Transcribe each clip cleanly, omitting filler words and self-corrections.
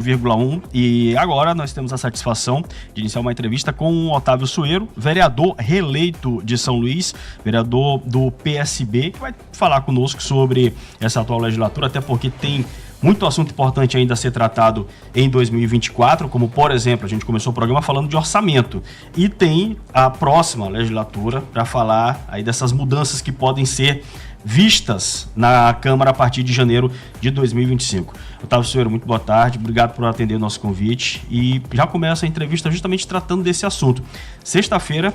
1,1. E agora nós temos a satisfação de iniciar uma entrevista com o Otávio Sueiro, vereador reeleito de São Luís, vereador do PSB, que vai falar conosco sobre essa atual legislatura, até porque tem muito assunto importante ainda a ser tratado em 2024, como, por exemplo, a gente começou o programa falando de orçamento, e tem a próxima legislatura para falar aí dessas mudanças que podem ser vistas na Câmara a partir de janeiro de 2025. Otávio Sueiro, muito boa tarde, obrigado por atender o nosso convite, e já começa a entrevista justamente tratando desse assunto. Sexta-feira,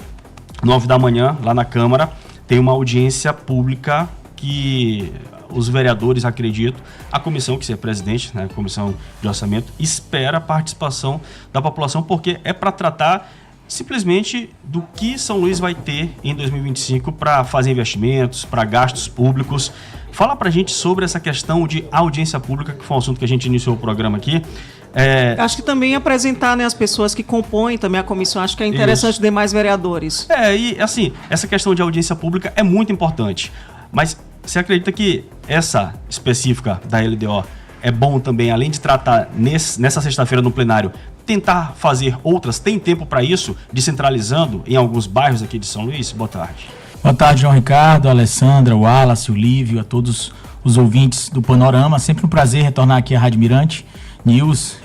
9 da manhã, lá na Câmara, tem uma audiência pública que os vereadores, acredito, a comissão, que você é presidente, né, a comissão de orçamento, espera a participação da população, porque é para tratar simplesmente do que São Luís vai ter em 2025 para fazer investimentos, para gastos públicos. Fala para a gente sobre essa questão de audiência pública, que foi um assunto que a gente iniciou o programa aqui. Acho que também apresentar, né, as pessoas que compõem também a comissão, acho que é interessante os demais vereadores. E assim, essa questão de audiência pública é muito importante, mas você acredita que essa específica da LDO é bom também, além de tratar nessa sexta-feira no plenário, tentar fazer outras? Tem tempo para isso, descentralizando em alguns bairros aqui de São Luís? Boa tarde. Boa tarde, João Ricardo, a Alessandra, o Wallace, o Lívio, a todos os ouvintes do Panorama. Sempre um prazer retornar aqui à Rádio Mirante News.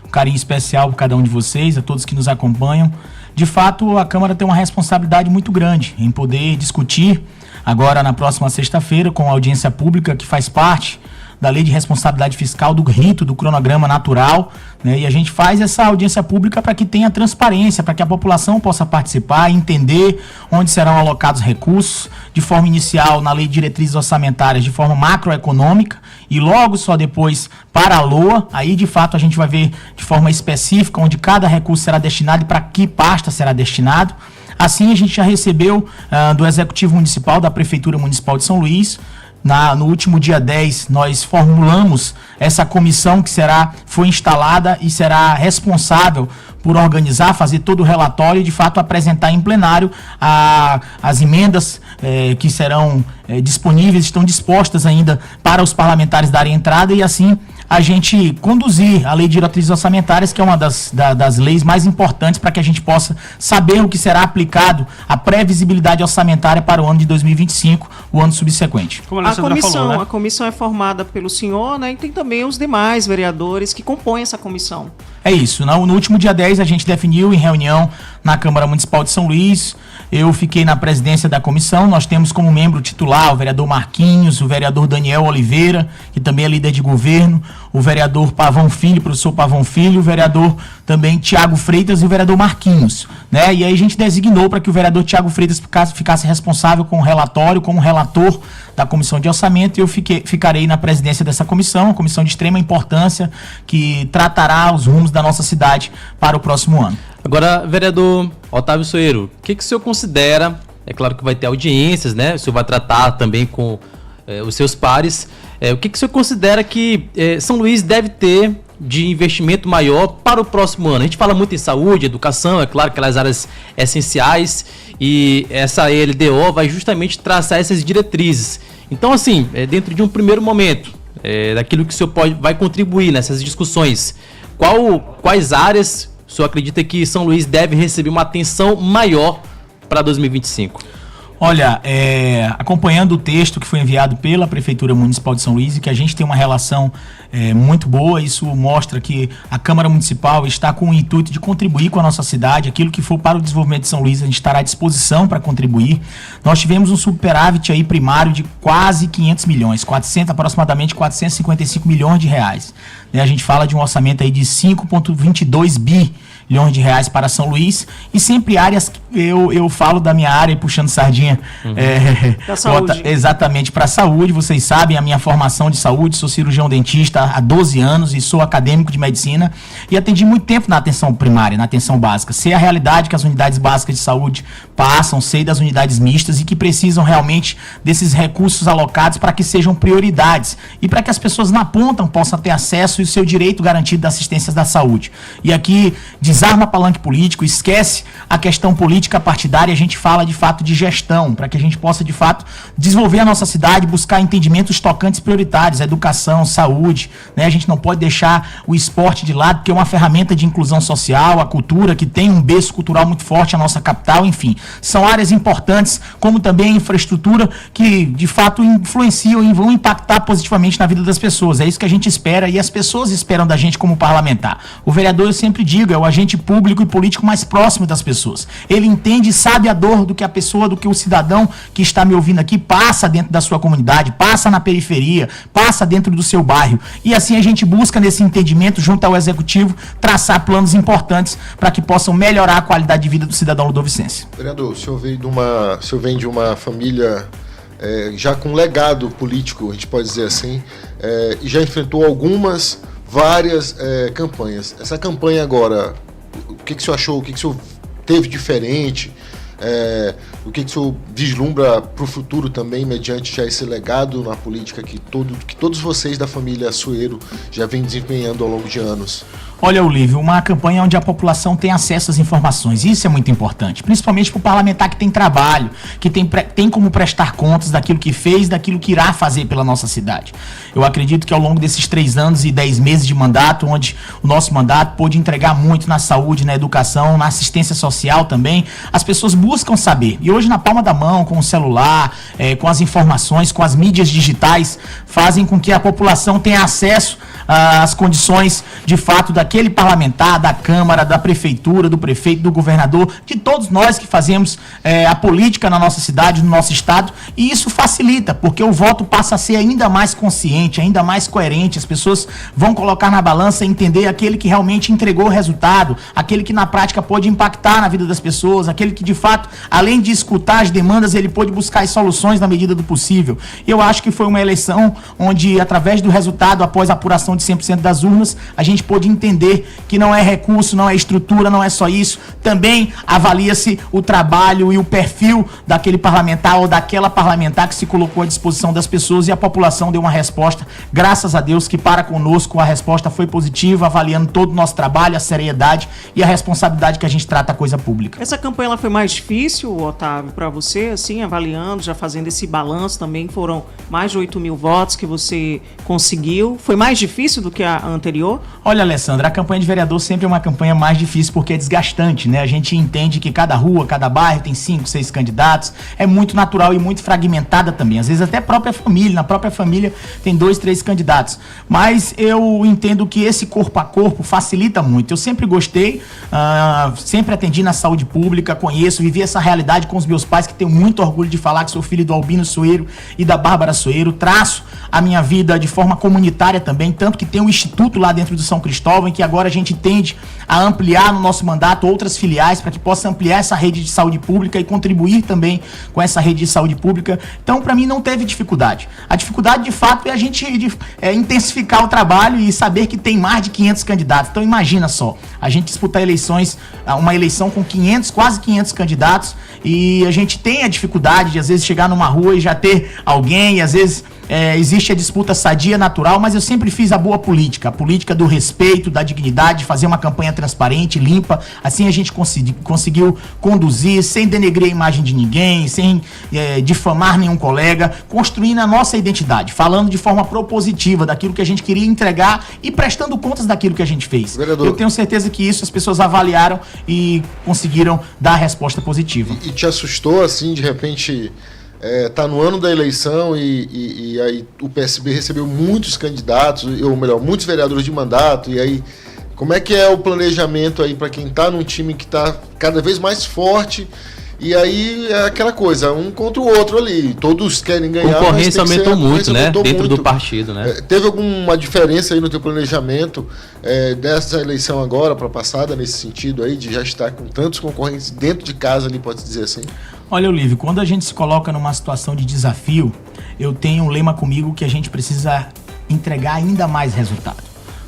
Um carinho especial por cada um de vocês, a todos que nos acompanham. De fato, a Câmara tem uma responsabilidade muito grande em poder discutir agora na próxima sexta-feira com a audiência pública, que faz parte da Lei de Responsabilidade Fiscal, do rito, do cronograma natural, né? E a gente faz essa audiência pública para que tenha transparência, para que a população possa participar, entender onde serão alocados recursos, de forma inicial na Lei de Diretrizes Orçamentárias, de forma macroeconômica, e logo só depois para a LOA. Aí de fato a gente vai ver de forma específica onde cada recurso será destinado e para que pasta será destinado. Assim a gente já recebeu do Executivo Municipal, da Prefeitura Municipal de São Luís. No último dia 10, nós formulamos essa comissão que foi instalada e será responsável por organizar, fazer todo o relatório e, de fato, apresentar em plenário as emendas que serão disponíveis, estão dispostas ainda para os parlamentares darem entrada e, assim, a gente conduzir a Lei de Diretrizes Orçamentárias, que é uma das leis mais importantes para que a gente possa saber o que será aplicado, a previsibilidade orçamentária para o ano de 2025, o ano subsequente. Como a comissão falou, né? A comissão é formada pelo senhor, né, e tem também os demais vereadores que compõem essa comissão. É isso. No último dia 10, a gente definiu em reunião na Câmara Municipal de São Luís. Eu fiquei na presidência da comissão. Nós temos como membro titular o vereador Marquinhos, o vereador Daniel Oliveira, que também é líder de governo, o vereador Pavão Filho, professor Pavão Filho, o vereador também Tiago Freitas e o vereador Marquinhos, né? E aí a gente designou para que o vereador Tiago Freitas ficasse responsável com o relatório, como relator da Comissão de Orçamento, e eu ficarei na presidência dessa comissão, uma comissão de extrema importância que tratará os rumos da nossa cidade para o próximo ano. Agora, vereador Otávio Sueiro, o que o senhor considera? É claro que vai ter audiências, né? O senhor vai tratar também com os seus pares. O que o senhor considera que São Luís deve ter de investimento maior para o próximo ano? A gente fala muito em saúde, educação, é claro, aquelas áreas essenciais, e essa LDO vai justamente traçar essas diretrizes. Então, assim, dentro de um primeiro momento, daquilo que o senhor vai contribuir nessas discussões, quais áreas o senhor acredita que São Luís deve receber uma atenção maior para 2025? Olha, acompanhando o texto que foi enviado pela Prefeitura Municipal de São Luís, e que a gente tem uma relação muito boa, isso mostra que a Câmara Municipal está com o intuito de contribuir com a nossa cidade, aquilo que for para o desenvolvimento de São Luís, a gente estará à disposição para contribuir. Nós tivemos um superávit aí primário de quase 500 milhões, aproximadamente 455 milhões de reais. A gente fala de um orçamento aí de 5,22 bilhões de reais para São Luís, e sempre áreas, eu falo da minha área, puxando sardinha, da saúde. Exatamente, para a saúde. Vocês sabem a minha formação de saúde, sou cirurgião dentista há 12 anos e sou acadêmico de medicina, e atendi muito tempo na atenção primária, na atenção básica. Sei a realidade que as unidades básicas de saúde passam, sei das unidades mistas e que precisam realmente desses recursos alocados para que sejam prioridades e para que as pessoas na ponta possam ter acesso e o seu direito garantido da assistência da saúde. E aqui desarma palanque político, esquece a questão política partidária, a gente fala de fato de gestão. gestão, para que a gente possa, de fato, desenvolver a nossa cidade, buscar entendimentos tocantes prioritários, educação, saúde, né? A gente não pode deixar o esporte de lado, porque é uma ferramenta de inclusão social, a cultura, que tem um berço cultural muito forte, a nossa capital, enfim. São áreas importantes, como também a infraestrutura, que, de fato, influenciam e vão impactar positivamente na vida das pessoas. É isso que a gente espera e as pessoas esperam da gente como parlamentar. O vereador, eu sempre digo, é o agente público e político mais próximo das pessoas. Ele entende e sabe a dor do que a pessoa, do que o cidadão que está me ouvindo aqui passa dentro da sua comunidade, passa na periferia, passa dentro do seu bairro. E assim a gente busca, nesse entendimento, junto ao executivo, traçar planos importantes para que possam melhorar a qualidade de vida do cidadão ludovicense. Vereador, o senhor vem de uma família já com legado político, a gente pode dizer assim, e já enfrentou várias campanhas. Essa campanha agora, o que o senhor achou? O que o senhor teve diferente? O que o senhor vislumbra para o futuro também, mediante já esse legado na política que todos vocês da família Sueiro já vêm desempenhando ao longo de anos? Olha, Olívio, uma campanha onde a população tem acesso às informações, isso é muito importante, principalmente para o parlamentar que tem trabalho, que tem como prestar contas daquilo que fez, daquilo que irá fazer pela nossa cidade. Eu acredito que ao longo desses 3 anos e 10 meses de mandato, onde o nosso mandato pôde entregar muito na saúde, na educação, na assistência social também, as pessoas buscam saber. E hoje, na palma da mão, com o celular, com as informações, com as mídias digitais, fazem com que a população tenha acesso às condições, de fato, daquele parlamentar, da Câmara, da Prefeitura, do prefeito, do governador, de todos nós que fazemos a política na nossa cidade, no nosso estado, e isso facilita, porque o voto passa a ser ainda mais consciente, ainda mais coerente, as pessoas vão colocar na balança e entender aquele que realmente entregou o resultado, aquele que na prática pode impactar na vida das pessoas, aquele que de fato, além de escutar as demandas, ele pôde buscar as soluções na medida do possível. Eu acho que foi uma eleição onde, através do resultado, após a apuração de 100% das urnas, a gente pôde entender que não é recurso, não é estrutura, não é só isso. Também avalia-se o trabalho e o perfil daquele parlamentar ou daquela parlamentar que se colocou à disposição das pessoas, e a população deu uma resposta, graças a Deus, que para conosco a resposta foi positiva, avaliando todo o nosso trabalho, a seriedade e a responsabilidade que a gente trata a coisa pública. Essa campanha ela foi mais difícil, Otávio, para você, assim, avaliando, já fazendo esse balanço também, foram mais de 8 mil votos que você conseguiu. Foi mais difícil do que a anterior? Olha, Alessandra, a campanha de vereador sempre é uma campanha mais difícil porque é desgastante, né? A gente entende que cada rua, cada bairro tem 5, 6 candidatos, é muito natural e muito fragmentada também. Às vezes até na própria família tem 2, 3 candidatos. Mas eu entendo que esse corpo a corpo facilita muito. Eu sempre gostei, sempre atendi na saúde pública, conheço, vivi essa realidade com os meus pais, que tenho muito orgulho de falar que sou filho do Albino Sueiro e da Bárbara Sueiro. Traço a minha vida de forma comunitária também, tanto que tem um instituto lá dentro do São Cristóvão, em que agora a gente tende a ampliar no nosso mandato outras filiais para que possa ampliar essa rede de saúde pública e contribuir também com essa rede de saúde pública. Então, para mim, não teve dificuldade. A dificuldade, de fato, é a gente intensificar o trabalho e saber que tem mais de 500 candidatos. Então, imagina só, a gente disputar uma eleição com quase 500 candidatos, e a gente tem a dificuldade de, às vezes, chegar numa rua e já ter alguém, e às vezes existe a disputa sadia, natural, mas eu sempre fiz a boa política, a política do respeito, da dignidade, fazer uma campanha transparente, limpa. Assim a gente conseguiu conduzir, sem denegrir a imagem de ninguém, sem difamar nenhum colega, construindo a nossa identidade, falando de forma propositiva daquilo que a gente queria entregar e prestando contas daquilo que a gente fez. Vereador, eu tenho certeza que isso as pessoas avaliaram e conseguiram dar a resposta positiva. E te assustou, assim, de repente... tá no ano da eleição e aí o PSB recebeu muitos candidatos, ou melhor, muitos vereadores de mandato, e aí como é que é o planejamento aí para quem está num time que está cada vez mais forte, e aí é aquela coisa, um contra o outro ali, todos querem ganhar. A concorrência aumentou muito, né? Dentro do partido, né? Teve alguma diferença aí no teu planejamento dessa eleição agora para a passada, nesse sentido aí, de já estar com tantos concorrentes dentro de casa ali, pode-se dizer assim? Olha, Olívio, quando a gente se coloca numa situação de desafio, eu tenho um lema comigo que a gente precisa entregar ainda mais resultado.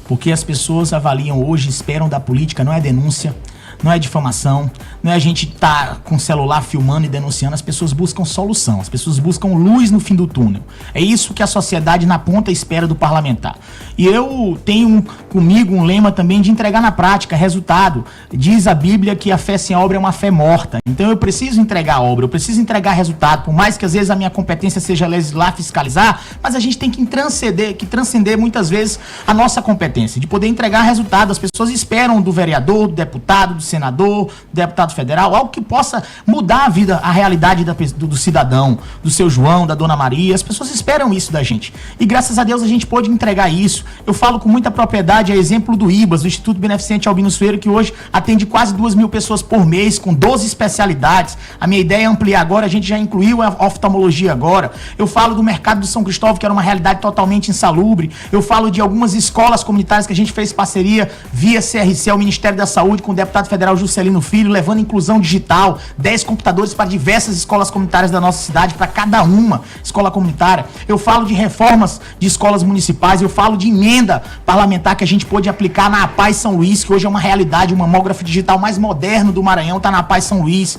Porque as pessoas avaliam hoje, esperam da política, não é denúncia, não é difamação, não é a gente estar com o celular filmando e denunciando. As pessoas buscam solução, as pessoas buscam luz no fim do túnel. É isso que a sociedade na ponta espera do parlamentar. E eu tenho comigo um lema também de entregar na prática resultado. Diz a Bíblia que a fé sem obra é uma fé morta. Então eu preciso entregar a obra, eu preciso entregar resultado, por mais que às vezes a minha competência seja legislar, fiscalizar, mas a gente tem que transcender muitas vezes a nossa competência, de poder entregar resultado. As pessoas esperam do vereador, do deputado, do senador, do deputado federal, algo que possa mudar a vida, a realidade do cidadão, do seu João, da dona Maria. As pessoas esperam isso da gente. E graças a Deus a gente pôde entregar isso. Eu falo com muita propriedade, a exemplo do IBAS, do Instituto Beneficente Albino Sueiro, que hoje atende quase 2.000 pessoas por mês, com 12 especialidades. A minha ideia é ampliar agora, a gente já incluiu a oftalmologia agora. Eu falo do mercado de São Cristóvão, que era uma realidade totalmente insalubre. Eu falo de algumas escolas comunitárias que a gente fez parceria via CRC, o Ministério da Saúde, com o deputado federal Juscelino Filho, levando inclusão digital, 10 computadores para diversas escolas comunitárias da nossa cidade, para cada uma escola comunitária. Eu falo de reformas de escolas municipais, eu falo de emenda parlamentar que a gente pôde aplicar na APAES São Luís, que hoje é uma realidade, o mamógrafo digital mais moderno do Maranhão está na APAES São Luís,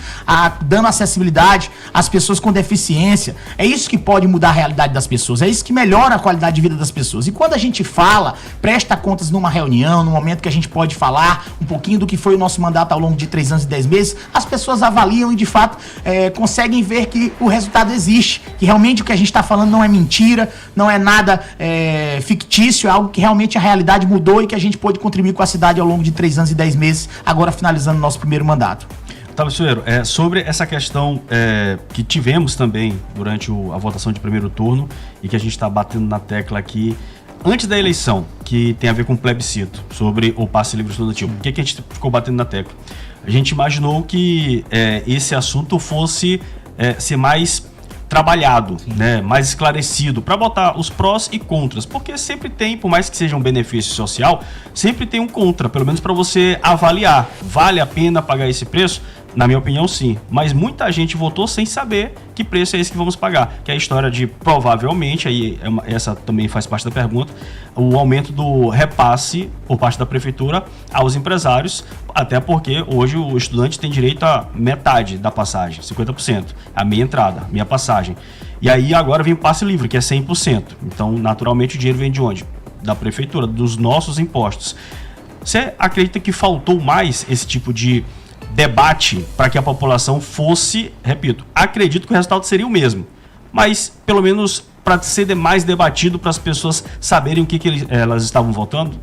dando acessibilidade às pessoas com deficiência. É isso que pode mudar a realidade das pessoas, é isso que melhora a qualidade de vida das pessoas. E quando a gente fala, presta contas numa reunião, no momento que a gente pode falar um pouquinho do que foi o nosso mandato ao longo de 3 anos e 10 meses, as pessoas avaliam e de fato conseguem ver que o resultado existe, que realmente o que a gente está falando não é mentira, não é nada fictício, é algo que realmente a realidade mudou e que a gente pôde contribuir com a cidade ao longo de 3 anos e 10 meses, agora finalizando o nosso primeiro mandato. Otávio Sueiro, sobre essa questão que tivemos também durante a votação de primeiro turno e que a gente está batendo na tecla aqui, antes da eleição, que tem a ver com o plebiscito, sobre o passe livre estudantil. O que a gente ficou batendo na tecla? A gente imaginou que esse assunto fosse ser mais trabalhado, né, mais esclarecido, para botar os prós e contras, porque sempre tem, por mais que seja um benefício social, sempre tem um contra, pelo menos para você avaliar, vale a pena pagar esse preço? Na minha opinião, sim, mas muita gente votou sem saber que preço é esse que vamos pagar, que é a história de, provavelmente, aí essa também faz parte da pergunta, o aumento do repasse por parte da prefeitura aos empresários, até porque hoje o estudante tem direito a metade da passagem, 50%, a meia entrada, meia passagem. E aí agora vem o passe livre, que é 100%. Então, naturalmente, o dinheiro vem de onde? Da prefeitura, dos nossos impostos. Você acredita que faltou mais esse tipo de debate para que a população fosse, repito, acredito que o resultado seria o mesmo, mas pelo menos para ser mais debatido, para as pessoas saberem o que elas estavam votando,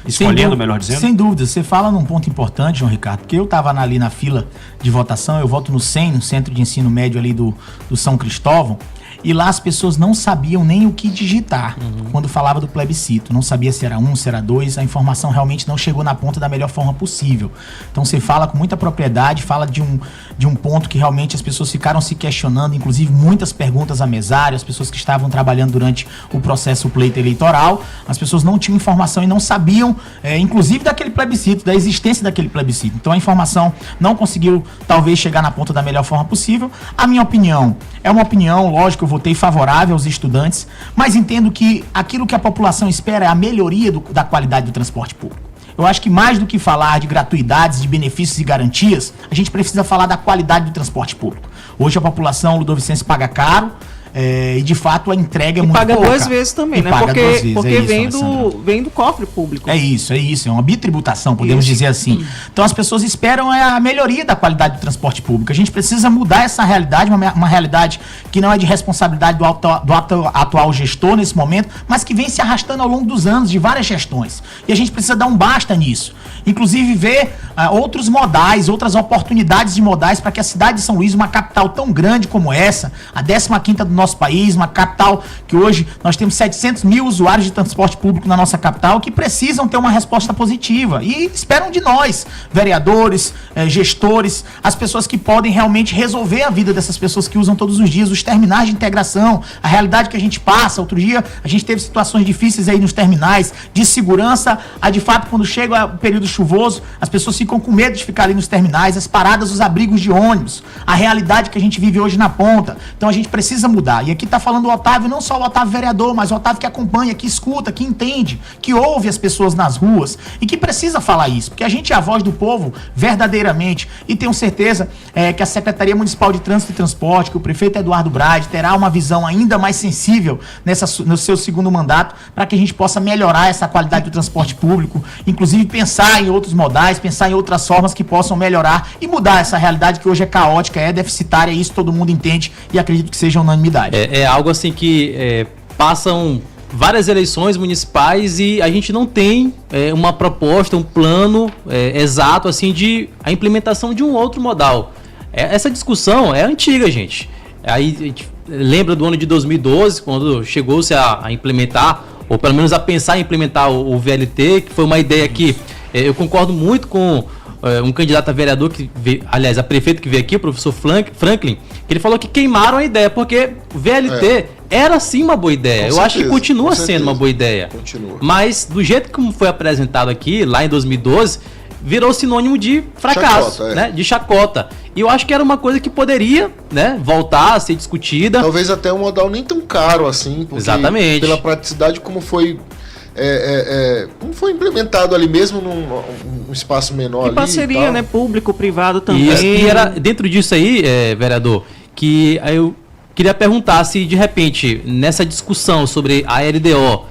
escolhendo, melhor dizendo? Sem dúvida, você fala num ponto importante, João Ricardo, porque eu estava ali na fila de votação, eu voto no CEM, no Centro de Ensino Médio ali do São Cristóvão, e lá as pessoas não sabiam nem o que digitar quando falava do plebiscito. Não sabia se era 1, se era 2, a informação realmente não chegou na ponta da melhor forma possível. Então você fala com muita propriedade, fala de um ponto que realmente as pessoas ficaram se questionando, inclusive muitas perguntas a mesário, as pessoas que estavam trabalhando durante o processo pleito eleitoral, as pessoas não tinham informação e não sabiam, inclusive daquele plebiscito, da existência daquele plebiscito. Então a informação não conseguiu talvez chegar na ponta da melhor forma possível. A minha opinião é uma opinião, lógico, eu votei favorável aos estudantes, mas entendo que aquilo que a população espera é a melhoria da qualidade do transporte público. Eu acho que mais do que falar de gratuidades, de benefícios e garantias, a gente precisa falar da qualidade do transporte público. Hoje a população ludovicense paga caro, e de fato a entrega é muito pouca. E paga 2 vezes também, né? Porque vem do cofre público. É isso, é uma bitributação, podemos dizer assim. Então as pessoas esperam a melhoria da qualidade do transporte público. A gente precisa mudar essa realidade, uma realidade que não é de responsabilidade do atual gestor nesse momento, mas que vem se arrastando ao longo dos anos, de várias gestões. E a gente precisa dar um basta nisso. Inclusive ver outros modais, outras oportunidades de modais para que a cidade de São Luís, uma capital tão grande como essa, a 15ª do nosso país, uma capital que hoje nós temos 700 mil usuários de transporte público na nossa capital, que precisam ter uma resposta positiva e esperam de nós, vereadores, gestores, as pessoas que podem realmente resolver a vida dessas pessoas que usam todos os dias, os terminais de integração, a realidade que a gente passa. Outro dia a gente teve situações difíceis aí nos terminais, de segurança, de fato quando chega o período chuvoso, as pessoas ficam com medo de ficar ali nos terminais, as paradas, os abrigos de ônibus, a realidade que a gente vive hoje na ponta. Então a gente precisa mudar. mudar. E aqui está falando o Otávio, não só o Otávio vereador, mas o Otávio que acompanha, que escuta, que entende, que ouve as pessoas nas ruas e que precisa falar isso, porque a gente é a voz do povo verdadeiramente, e tenho certeza que a Secretaria Municipal de Trânsito e Transporte, que o prefeito Eduardo Brade terá uma visão ainda mais sensível no seu segundo mandato, para que a gente possa melhorar essa qualidade do transporte público, inclusive pensar em outros modais, pensar em outras formas que possam melhorar e mudar essa realidade que hoje é caótica, é deficitária, e isso todo mundo entende e acredito que seja unanimidade. É algo assim que passam várias eleições municipais e a gente não tem uma proposta, um plano exato assim de a implementação de um outro modal. Essa discussão é antiga, gente. Aí a gente lembra do ano de 2012, quando chegou-se a implementar, ou pelo menos a pensar em implementar o VLT, que foi uma ideia que eu concordo muito com um candidato a vereador, aliás, a prefeito que veio aqui, o professor Franklin, que ele falou que queimaram a ideia, porque o VLT era sim uma boa ideia. Eu acho que continua sendo uma boa ideia. Continua. Mas do jeito como foi apresentado aqui, lá em 2012, virou sinônimo de fracasso, chacota, né? De chacota. E eu acho que era uma coisa que poderia, né, voltar a ser discutida. Talvez até um modal nem tão caro assim, porque exatamente, pela praticidade como foi implementado ali mesmo num espaço menor. E parceria, ali e tal. né? Público-privado também. E era dentro disso aí, vereador, que eu queria perguntar se de repente, nessa discussão sobre a LDO,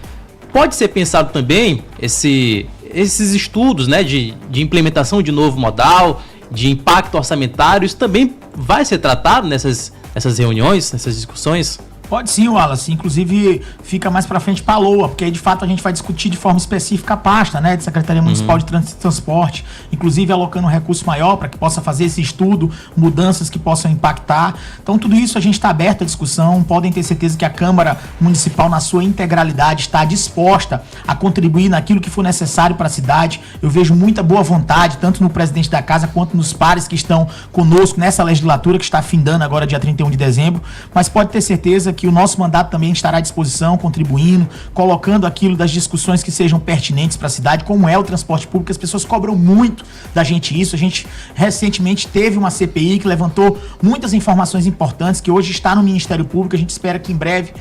pode ser pensado também esses estudos, né, de implementação de novo modal, de impacto orçamentário, isso também vai ser tratado nessas reuniões, nessas discussões? Pode sim, Wallace. Inclusive, fica mais pra frente pra LOA, porque aí, de fato, a gente vai discutir de forma específica a pasta, né, de Secretaria Municipal de Trânsito e Transporte, inclusive alocando um recurso maior para que possa fazer esse estudo, mudanças que possam impactar. Então, tudo isso a gente está aberto à discussão. Podem ter certeza que a Câmara Municipal, na sua integralidade, está disposta a contribuir naquilo que for necessário para a cidade. Eu vejo muita boa vontade, tanto no presidente da casa quanto nos pares que estão conosco nessa legislatura, que está findando agora dia 31 de dezembro. Mas pode ter certeza que o nosso mandato também estará à disposição, contribuindo, colocando aquilo das discussões que sejam pertinentes para a cidade, como é o transporte público. As pessoas cobram muito da gente isso. A gente recentemente teve uma CPI que levantou muitas informações importantes, que hoje está no Ministério Público. A gente espera que em breve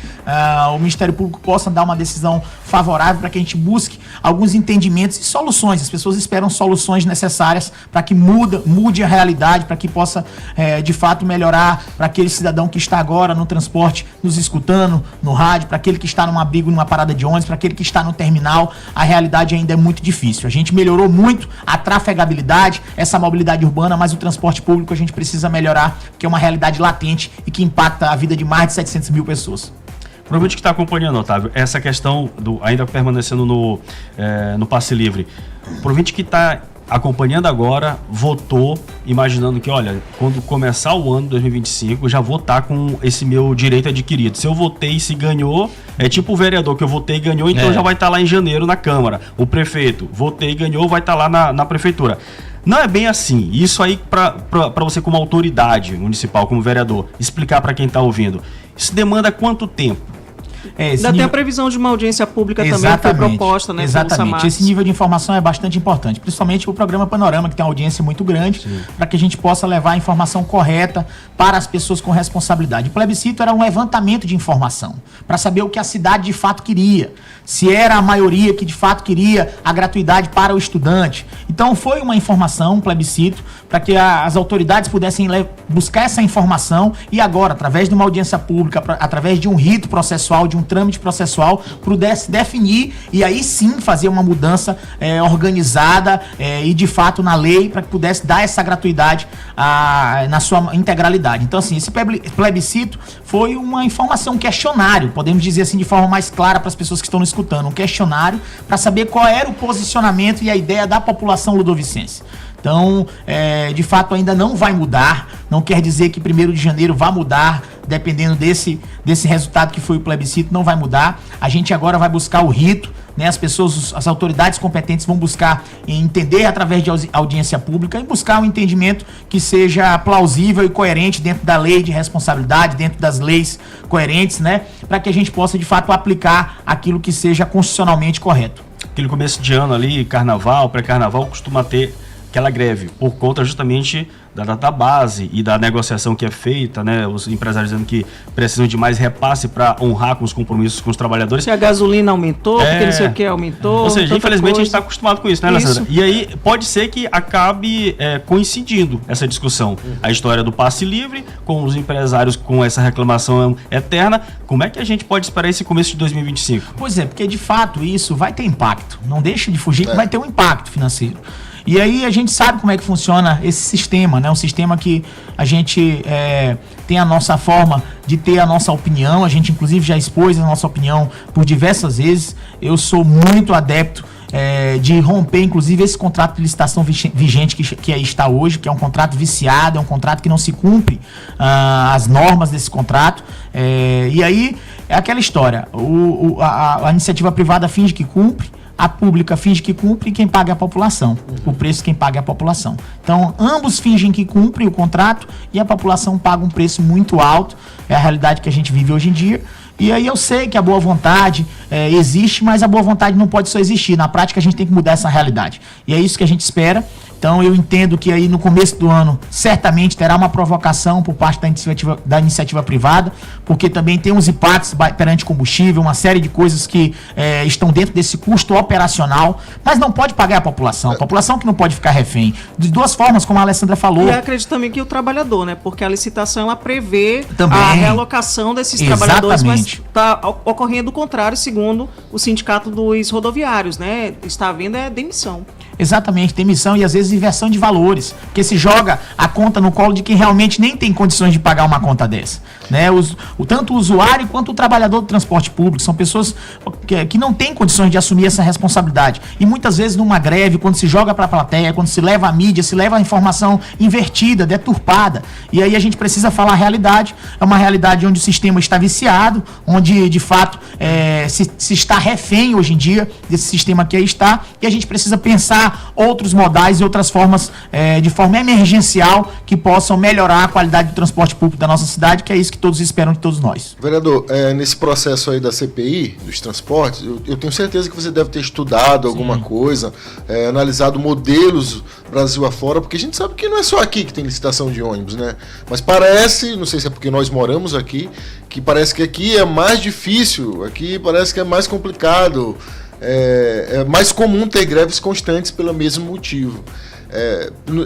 o Ministério Público possa dar uma decisão favorável para que a gente busque alguns entendimentos e soluções. As pessoas esperam soluções necessárias para que mude a realidade, para que possa de fato melhorar para aquele cidadão que está agora no transporte, nos escutando no rádio, para aquele que está num abrigo, numa parada de ônibus, para aquele que está no terminal. A realidade ainda é muito difícil. A gente melhorou muito a trafegabilidade, essa mobilidade urbana, mas o transporte público a gente precisa melhorar, que é uma realidade latente e que impacta a vida de mais de 700 mil pessoas. Provavelmente que está acompanhando, Otávio, essa questão ainda permanecendo no passe livre. Provavelmente que está acompanhando agora, votou, imaginando que, olha, quando começar o ano 2025, eu já vou estar com esse meu direito adquirido. Se eu votei e se ganhou, é tipo o vereador que eu votei e ganhou, então já vai estar lá em janeiro na Câmara. O prefeito, votei e ganhou, vai estar lá na Prefeitura. Não é bem assim. Isso aí, para você como autoridade municipal, como vereador, explicar para quem está ouvindo. Isso demanda quanto tempo? Ainda tem a previsão de uma audiência pública também que foi proposta, né? Exatamente. Esse nível de informação é bastante importante, principalmente o programa Panorama, que tem uma audiência muito grande, para que a gente possa levar a informação correta para as pessoas com responsabilidade. O plebiscito era um levantamento de informação, para saber o que a cidade de fato queria, se era a maioria que de fato queria a gratuidade para o estudante. Então foi uma informação, um plebiscito, para que as autoridades pudessem buscar essa informação e agora, através de uma audiência pública, através de um rito processual, de um trâmite processual, pudesse definir e aí sim fazer uma mudança organizada e de fato na lei, para que pudesse dar essa gratuidade na sua integralidade. Então assim, esse plebiscito foi uma informação, um questionário, podemos dizer assim de forma mais clara para as pessoas que estão nos escutando, um questionário para saber qual era o posicionamento e a ideia da população ludovicense. Então, de fato, ainda não vai mudar. Não quer dizer que 1º de janeiro vai mudar, dependendo desse resultado que foi o plebiscito, não vai mudar. A gente agora vai buscar o rito, né? As autoridades competentes vão buscar entender através de audiência pública e buscar um entendimento que seja plausível e coerente dentro da lei de responsabilidade, dentro das leis coerentes, né? Para que a gente possa, de fato, aplicar aquilo que seja constitucionalmente correto. Aquele começo de ano ali, carnaval, pré-carnaval, costuma ter aquela greve, por conta justamente da database e da negociação que é feita, né? Os empresários dizendo que precisam de mais repasse para honrar com os compromissos com os trabalhadores. Se a gasolina aumentou, porque não sei o que aumentou. Ou seja, infelizmente a gente está acostumado com isso, né, Alessandra? Isso. E aí pode ser que acabe coincidindo essa discussão. A história do passe livre, com os empresários com essa reclamação eterna. Como é que a gente pode esperar esse começo de 2025? Pois é, porque de fato isso vai ter impacto. Não deixa de fugir que vai ter um impacto financeiro. E aí a gente sabe como é que funciona esse sistema, né? Um sistema que a gente tem a nossa forma de ter a nossa opinião. A gente inclusive já expôs a nossa opinião por diversas vezes. Eu sou muito adepto de romper, inclusive, esse contrato de licitação vigente que aí está hoje, que é um contrato viciado, é um contrato que não se cumpre as normas desse contrato. E aí é aquela história, a iniciativa privada finge que cumpre, a pública finge que cumpre e quem paga é a população. O preço quem paga é a população. Então, ambos fingem que cumprem o contrato e a população paga um preço muito alto. É a realidade que a gente vive hoje em dia. E aí eu sei que a boa vontade existe, mas a boa vontade não pode só existir. Na prática, a gente tem que mudar essa realidade. E é isso que a gente espera. Então, eu entendo que aí no começo do ano, certamente terá uma provocação por parte da iniciativa privada, porque também tem uns impactos perante combustível, uma série de coisas que estão dentro desse custo operacional, mas não pode pagar a população que não pode ficar refém. De duas formas, como a Alessandra falou. E eu acredito também que o trabalhador, né? Porque a licitação, ela prevê também a realocação desses trabalhadores, mas está ocorrendo o contrário, segundo o Sindicato dos Rodoviários, né? Está havendo demissão. Exatamente, demissão e às vezes inversão de valores, porque se joga a conta no colo de quem realmente nem tem condições de pagar uma conta dessa, né? Tanto o usuário quanto o trabalhador do transporte público são pessoas que não têm condições de assumir essa responsabilidade, e muitas vezes numa greve, quando se joga para a plateia, quando se leva a mídia, se leva a informação invertida, deturpada, e aí a gente precisa falar a realidade. É uma realidade onde o sistema está viciado, onde de fato se está refém hoje em dia desse sistema que aí está, e a gente precisa pensar outros modais e outras formas, de forma emergencial, que possam melhorar a qualidade do transporte público da nossa cidade, que é isso que todos esperam de todos nós. Vereador, nesse processo aí da CPI, dos transportes, eu tenho certeza que você deve ter estudado alguma coisa, analisado modelos Brasil afora, porque a gente sabe que não é só aqui que tem licitação de ônibus, né? Mas parece, não sei se é porque nós moramos aqui, que parece que aqui é mais difícil, aqui parece que é mais complicado. É mais comum ter greves constantes pelo mesmo motivo.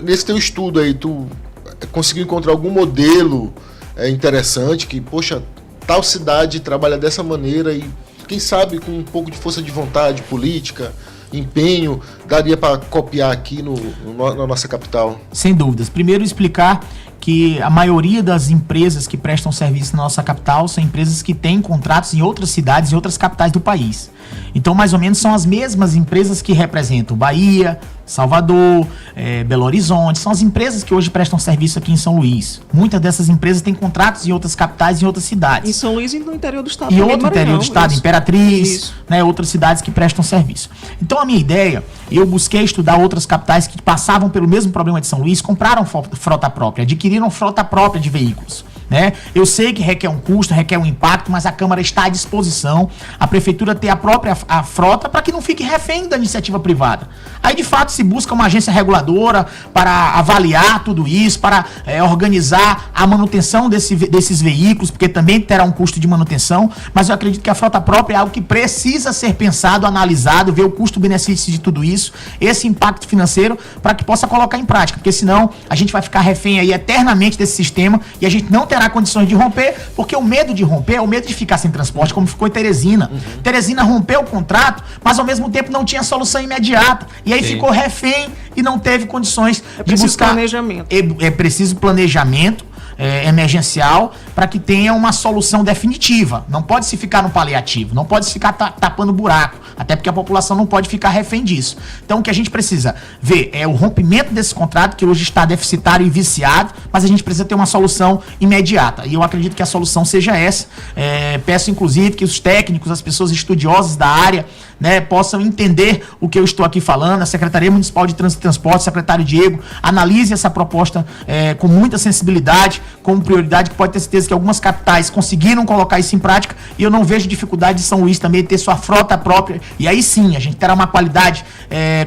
Nesse teu estudo aí, tu conseguiu encontrar algum modelo interessante que, poxa, tal cidade trabalha dessa maneira e, quem sabe, com um pouco de força de vontade política, empenho, daria para copiar aqui na nossa capital? Sem dúvidas. Primeiro, explicar que a maioria das empresas que prestam serviço na nossa capital são empresas que têm contratos em outras cidades e outras capitais do país. Então, mais ou menos, são as mesmas empresas que representam Bahia, Salvador, Belo Horizonte. São as empresas que hoje prestam serviço aqui em São Luís. Muitas dessas empresas têm contratos em outras capitais e em outras cidades. Em São Luís e no interior do estado. E outro interior do estado, Imperatriz, né, outras cidades que prestam serviço. Então, a minha ideia, eu busquei estudar outras capitais que passavam pelo mesmo problema de São Luís, compraram frota própria, adquiriram frota própria de veículos. Né? Eu sei que requer um custo, requer um impacto, mas a Câmara está à disposição, a Prefeitura ter a própria frota para que não fique refém da iniciativa privada. Aí, de fato, se busca uma agência reguladora para avaliar tudo isso, para organizar a manutenção desses veículos, porque também terá um custo de manutenção, mas eu acredito que a frota própria é algo que precisa ser pensado, analisado, ver o custo-benefício de tudo isso, esse impacto financeiro, para que possa colocar em prática, porque senão a gente vai ficar refém aí eternamente desse sistema e a gente não terá condições de romper, porque o medo de romper é o medo de ficar sem transporte, como ficou em Teresina. Teresina rompeu o contrato, mas ao mesmo tempo não tinha solução imediata. E aí ficou refém e não teve condições de buscar. Planejamento. É preciso planejamento emergencial para que tenha uma solução definitiva. Não pode se ficar no paliativo, não pode se ficar tapando buraco, até porque a população não pode ficar refém disso. Então, o que a gente precisa ver é o rompimento desse contrato, que hoje está deficitário e viciado, mas a gente precisa ter uma solução imediata. E eu acredito que a solução seja essa. Peço, inclusive, que os técnicos, as pessoas estudiosas da área, né, possam entender o que eu estou aqui falando. A Secretaria Municipal de Trânsito e Transporte, o secretário Diego, analise essa proposta com muita sensibilidade, como prioridade, que pode ter certeza que algumas capitais conseguiram colocar isso em prática, e eu não vejo dificuldade de São Luís também ter sua frota própria, e aí sim, a gente terá uma qualidade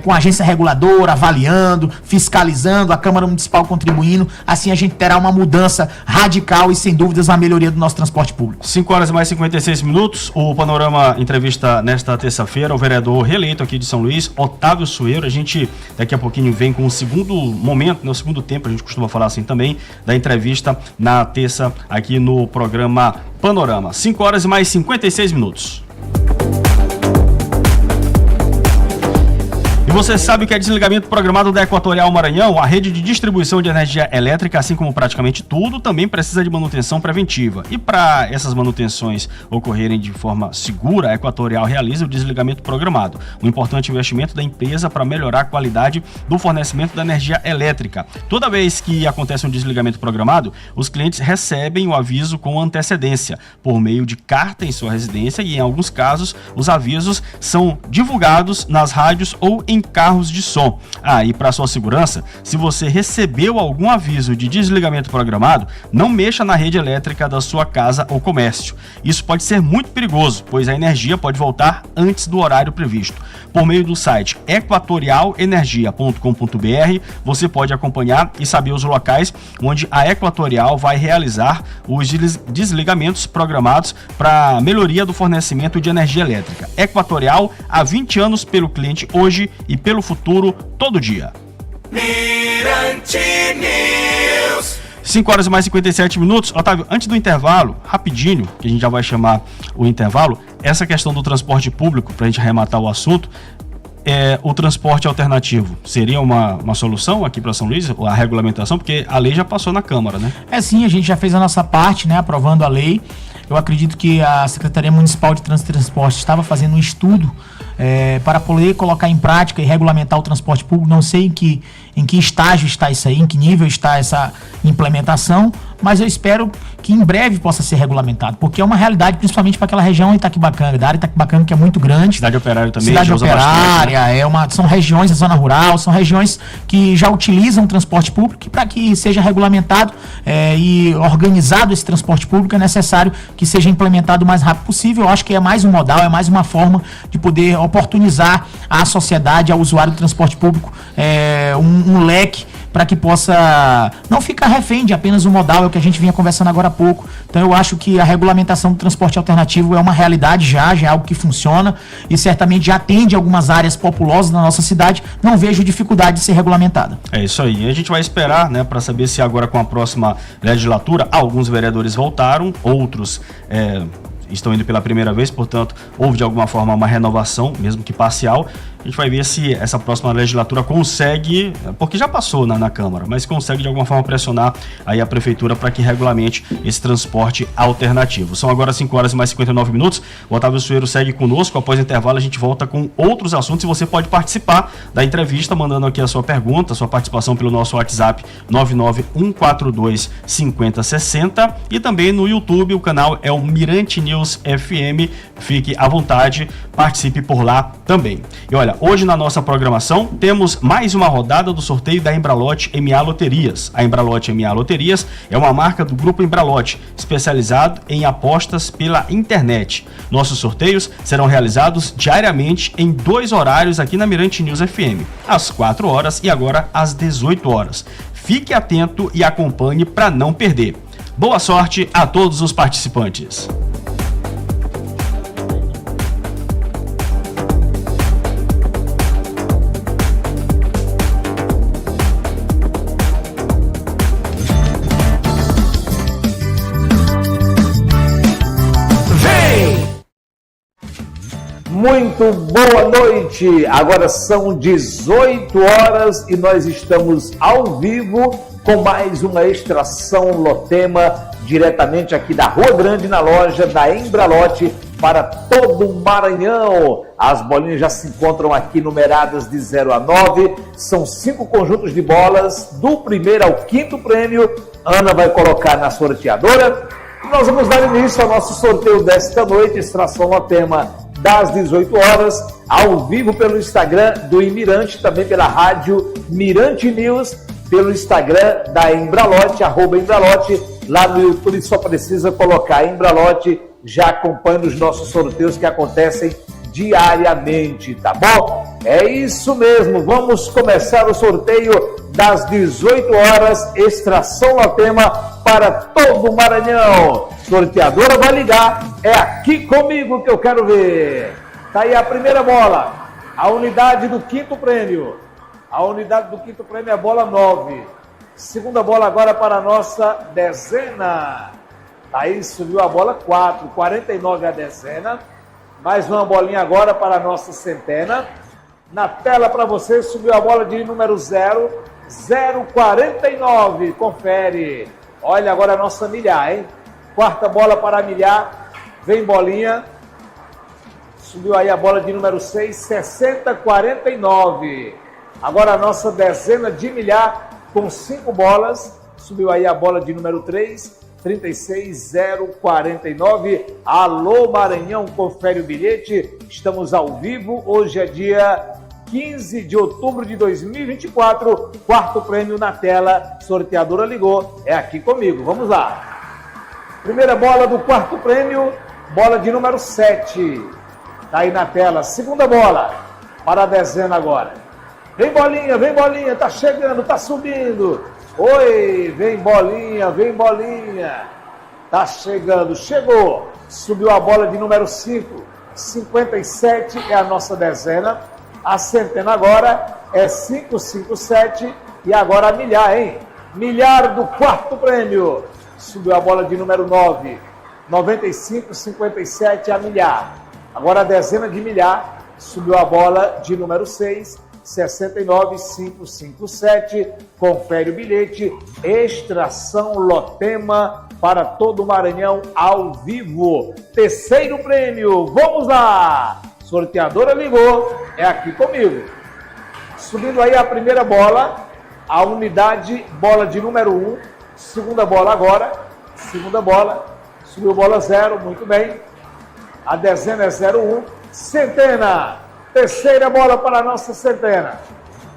com a agência reguladora, avaliando, fiscalizando, a Câmara Municipal contribuindo, assim a gente terá uma mudança radical e sem dúvidas uma melhoria do nosso transporte público. 5 horas mais 56 minutos, o Panorama entrevista nesta terça-feira o vereador reeleito aqui de São Luís, Otávio Sueiro. A gente daqui a pouquinho vem com o segundo momento, no segundo tempo, a gente costuma falar assim também, da entrevista na terça aqui no programa Panorama. 5 horas e mais 56 minutos. E você sabe o que é desligamento programado da Equatorial Maranhão? A rede de distribuição de energia elétrica, assim como praticamente tudo, também precisa de manutenção preventiva. E para essas manutenções ocorrerem de forma segura, a Equatorial realiza o desligamento programado, um importante investimento da empresa para melhorar a qualidade do fornecimento da energia elétrica. Toda vez que acontece um desligamento programado, os clientes recebem o aviso com antecedência, por meio de carta em sua residência, e em alguns casos, os avisos são divulgados nas rádios ou em carros de som. E para sua segurança, se você recebeu algum aviso de desligamento programado, não mexa na rede elétrica da sua casa ou comércio. Isso pode ser muito perigoso, pois a energia pode voltar antes do horário previsto. Por meio do site equatorialenergia.com.br, você pode acompanhar e saber os locais onde a Equatorial vai realizar os desligamentos programados para melhoria do fornecimento de energia elétrica. Equatorial, há 20 anos pelo cliente hoje e pelo futuro, todo dia. Mirante News. 5 horas e mais 57 minutos. Otávio, antes do intervalo, rapidinho, que a gente já vai chamar o intervalo, essa questão do transporte público, para a gente arrematar o assunto, o transporte alternativo seria uma solução aqui para São Luís, a regulamentação, porque a lei já passou na Câmara, né? Sim, a gente já fez a nossa parte, né, aprovando a lei. Eu acredito que a Secretaria Municipal de Trânsito e Transporte estava fazendo um estudo para poder colocar em prática e regulamentar o transporte público. Não sei em que estágio está isso aí, em que nível está essa implementação, mas eu espero que em breve possa ser regulamentado, porque é uma realidade principalmente para aquela região Itaquibacanga, da área Itaquibacanga, que é muito grande. Cidade Operária também. Cidade Operária, bastante, né? São regiões da zona rural, são regiões que já utilizam o transporte público, e para que seja regulamentado e organizado esse transporte público, é necessário que seja implementado o mais rápido possível. Eu acho que é mais um modal, é mais uma forma de poder oportunizar à sociedade, ao usuário do transporte público, um leque para que possa não ficar refém de apenas o modal, é o que a gente vinha conversando agora há pouco. Então eu acho que a regulamentação do transporte alternativo é uma realidade já é algo que funciona e certamente já atende algumas áreas populosas da nossa cidade. Não vejo dificuldade de ser regulamentada. É isso aí. A gente vai esperar, né, para saber se agora com a próxima legislatura, alguns vereadores voltaram, outros estão indo pela primeira vez, portanto, houve de alguma forma uma renovação, mesmo que parcial. A gente vai ver se essa próxima legislatura consegue, porque já passou na Câmara, mas consegue de alguma forma pressionar aí a Prefeitura para que regulamente esse transporte alternativo. São agora 5 horas e mais 59 minutos. O Otávio Sueiro segue conosco. Após o intervalo, a gente volta com outros assuntos e você pode participar da entrevista mandando aqui a sua pergunta, a sua participação pelo nosso WhatsApp 991425060 e também no YouTube. O canal é o Mirante News FM. Fique à vontade, participe por lá também. E olha, hoje na nossa programação temos mais uma rodada do sorteio da Embralote MA Loterias. A Embralote MA Loterias é uma marca do Grupo Embralote, especializado em apostas pela internet. Nossos sorteios serão realizados diariamente em 2 horários aqui na Mirante News FM, às 4 horas e agora às 18 horas. Fique atento e acompanhe para não perder. Boa sorte a todos os participantes. Muito boa noite, agora são 18 horas e nós estamos ao vivo com mais uma extração Lotema, diretamente aqui da Rua Grande, na loja da Embralote, para todo o Maranhão. As bolinhas já se encontram aqui numeradas de 0 a 9, são 5 conjuntos de bolas, do primeiro ao 5º prêmio. Ana vai colocar na sorteadora. Nós vamos dar início ao nosso sorteio desta noite, extração Lotema, das 18 horas, ao vivo pelo Instagram do Imirante, também pela rádio Mirante News, pelo Instagram da Embralote, @Embralote. Lá no YouTube só precisa colocar Embralote, já acompanha os nossos sorteios que acontecem diariamente, tá bom? É isso mesmo, vamos começar o sorteio das 18 horas, Extração Lotema para todo o Maranhão. Sorteadora vai ligar, é aqui comigo que eu quero ver. Tá aí a primeira bola, a unidade do quinto prêmio. A unidade do quinto prêmio é a bola 9. Segunda bola agora para a nossa dezena. Aí subiu a bola 4, 49 a dezena. Mais uma bolinha agora para a nossa centena. Na tela para você subiu a bola de número 0, 049. Confere. Olha agora a nossa milhar, hein? Quarta bola para a milhar. Vem bolinha. Subiu aí a bola de número 6, 6049. Agora a nossa dezena de milhar com 5 bolas. Subiu aí a bola de número 3, 36049. Alô Maranhão, confere o bilhete. Estamos ao vivo. Hoje é dia 15 de outubro de 2024. Quarto prêmio na tela. Sorteadora ligou. É aqui comigo. Vamos lá. Primeira bola do quarto prêmio. Bola de número 7. Tá aí na tela. Segunda bola para a dezena agora. Vem bolinha, tá chegando, tá subindo. Oi, vem bolinha. Tá chegando, chegou. Subiu a bola de número 5, 57 é a nossa dezena. A centena agora é 557 e agora a milhar, hein? Milhar do quarto prêmio. Subiu a bola de número 9, 95, 57 a milhar. Agora a dezena de milhar. Subiu a bola de número 6, 69557, confere o bilhete, Extração Lotema para todo o Maranhão ao vivo. Terceiro prêmio, vamos lá! Sorteadora ligou, é aqui comigo. Subindo aí a primeira bola, a unidade, bola de número 1, segunda bola agora, segunda bola, subiu bola 0, muito bem. A dezena é 01, centena. Terceira bola para a nossa centena.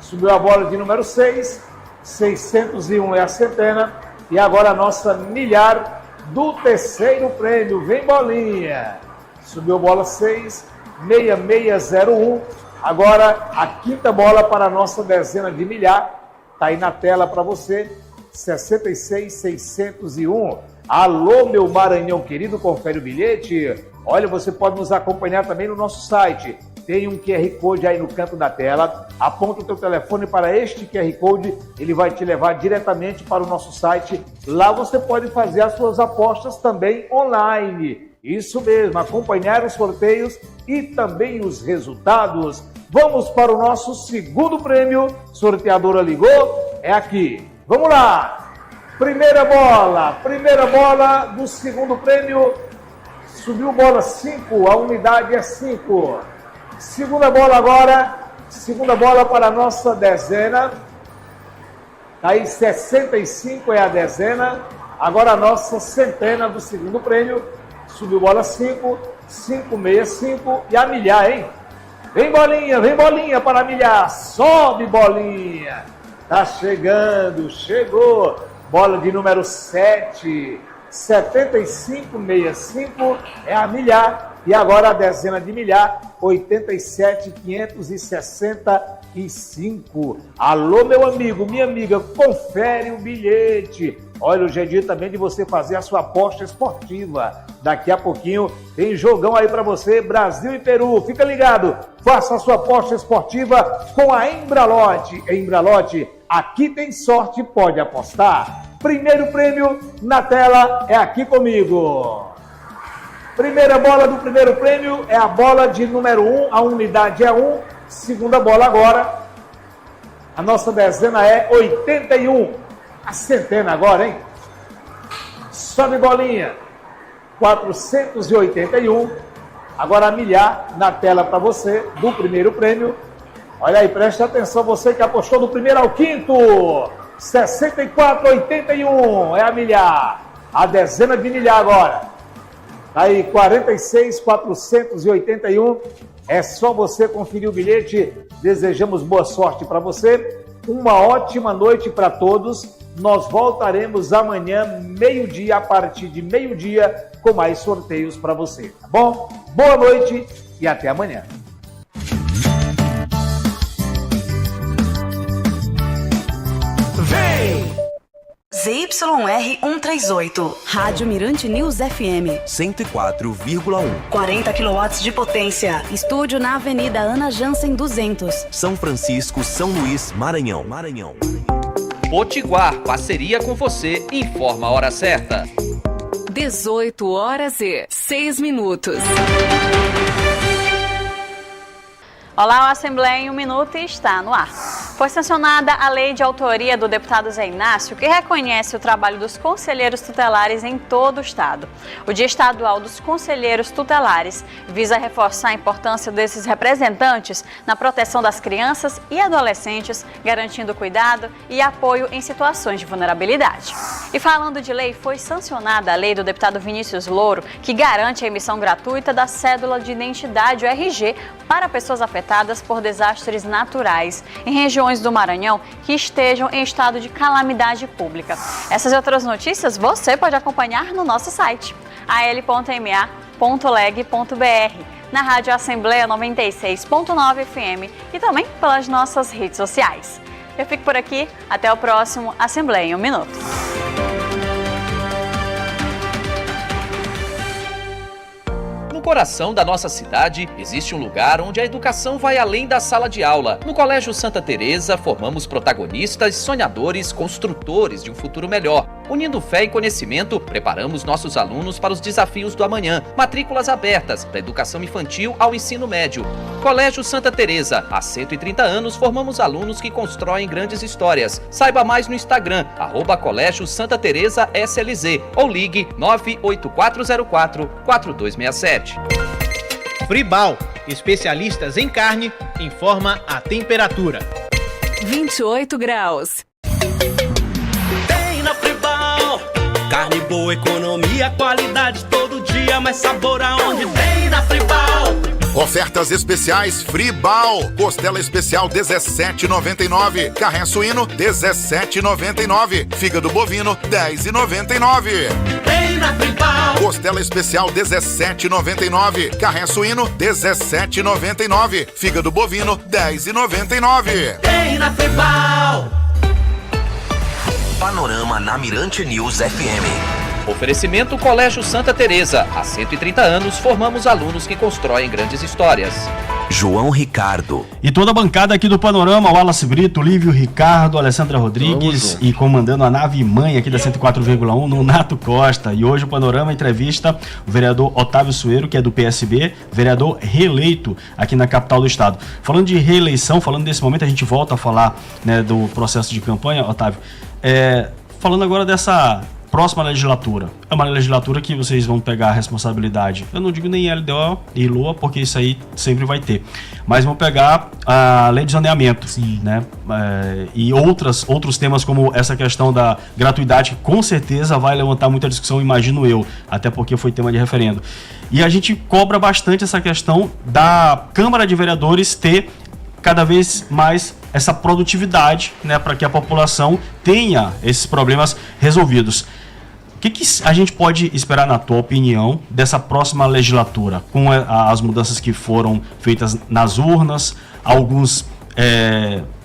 Subiu a bola de número 6, 601 é a centena. E agora a nossa milhar do terceiro prêmio. Vem bolinha. Subiu a bola 6, 6601. Agora a quinta bola para a nossa dezena de milhar. Está aí na tela para você. 66601. Alô, meu Maranhão querido, confere o bilhete. Olha, você pode nos acompanhar também no nosso site. Tem um QR Code aí no canto da tela. Aponta o teu telefone para este QR Code. Ele vai te levar diretamente para o nosso site. Lá você pode fazer as suas apostas também online. Isso mesmo, acompanhar os sorteios e também os resultados. Vamos para o nosso segundo prêmio. Sorteadora ligou? É aqui. Vamos lá. Primeira bola do segundo prêmio. Subiu bola 5, a unidade é 5. Segunda bola agora, segunda bola para a nossa dezena. Aí 65 é a dezena. Agora a nossa centena do segundo prêmio. Subiu bola 5, 565 e a milhar, hein? Vem bolinha para a milhar. Sobe bolinha. Tá chegando, chegou. Bola de número 7, 7565 é a milhar. E agora a dezena de milhar, 87.565. Alô, meu amigo, minha amiga, confere o bilhete. Olha, hoje é dia também de você fazer a sua aposta esportiva. Daqui a pouquinho tem jogão aí para você, Brasil e Peru. Fica ligado, faça a sua aposta esportiva com a Embralote. Embralote, aqui tem sorte, pode apostar. Primeiro prêmio na tela é aqui comigo. Primeira bola do primeiro prêmio é a bola de número 1, a unidade é 1. Segunda bola agora, a nossa dezena é 81. A centena agora, hein? Sobe bolinha, 481. Agora a milhar na tela para você do primeiro prêmio. Olha aí, preste atenção, você que apostou do primeiro ao quinto. 6481 é a milhar. A dezena de milhar agora. Aí, 46.481, é só você conferir o bilhete. Desejamos boa sorte para você. Uma ótima noite para todos. Nós voltaremos amanhã, meio-dia, a partir de meio-dia, com mais sorteios para você, tá bom? Boa noite e até amanhã. Vem! ZYR 138, Rádio Mirante News FM, 104,1. 40 kW de potência. Estúdio na Avenida Ana Jansen 200. São Francisco, São Luís, Maranhão. Potiguar, parceria com você, informa a hora certa. 18h06. Olá, o Assembleia em 1 minuto está no ar. Foi sancionada a lei de autoria do deputado Zé Inácio, que reconhece o trabalho dos conselheiros tutelares em todo o estado. O Dia Estadual dos Conselheiros Tutelares visa reforçar a importância desses representantes na proteção das crianças e adolescentes, garantindo cuidado e apoio em situações de vulnerabilidade. E falando de lei, foi sancionada a lei do deputado Vinícius Louro, que garante a emissão gratuita da cédula de identidade, o RG, para pessoas afetadas por desastres naturais em regiões do Maranhão que estejam em estado de calamidade pública. Essas e outras notícias você pode acompanhar no nosso site, al.ma.leg.br, na Rádio Assembleia 96.9 FM e também pelas nossas redes sociais. Eu fico por aqui, até o próximo Assembleia em 1 minuto. No coração da nossa cidade, existe um lugar onde a educação vai além da sala de aula. No Colégio Santa Teresa, formamos protagonistas, sonhadores, construtores de um futuro melhor. Unindo fé e conhecimento, preparamos nossos alunos para os desafios do amanhã. Matrículas abertas, da educação infantil ao ensino médio. Colégio Santa Teresa, há 130 anos formamos alunos que constroem grandes histórias. Saiba mais no Instagram, @Colégio Santa Teresa SLZ, ou ligue 98404-4267. Fribal, especialistas em carne, informa a temperatura. 28 graus. Tem na Fribal, carne boa, economia, qualidade todo dia, mais sabor aonde tem na Fribal. Ofertas especiais Fribal. Costela especial R$17,99. Carré suíno R$17,99. Fígado bovino R$10,99. Tem na Fribal. Costela especial R$17,99. Carré suíno R$17,99. Fígado bovino R$10,99. Tem na Fribal. Panorama na Mirante News FM. Oferecimento Colégio Santa Teresa. Há 130 anos formamos alunos que constroem grandes histórias. João Ricardo. E toda a bancada aqui do Panorama, Wallace Brito, Lívio Ricardo, Alessandra Rodrigues e comandando a nave mãe aqui da 104,1, Nonato Costa. E hoje o Panorama entrevista o vereador Otávio Sueiro, que é do PSB, vereador reeleito aqui na capital do estado. Falando de reeleição, falando desse momento, a gente volta a falar, né, do processo de campanha, Otávio. Falando agora dessa próxima legislatura. É uma legislatura que vocês vão pegar a responsabilidade. Eu não digo nem LDO e LOA, porque isso aí sempre vai ter. Mas vão pegar a lei de zoneamento. Sim. Né? E outros temas como essa questão da gratuidade, que com certeza vai levantar muita discussão, imagino eu. Até porque foi tema de referendo. E a gente cobra bastante essa questão da Câmara de Vereadores ter cada vez mais essa produtividade, né, para que a população tenha esses problemas resolvidos. O que a gente pode esperar, na tua opinião, dessa próxima legislatura, com as mudanças que foram feitas nas urnas? Alguns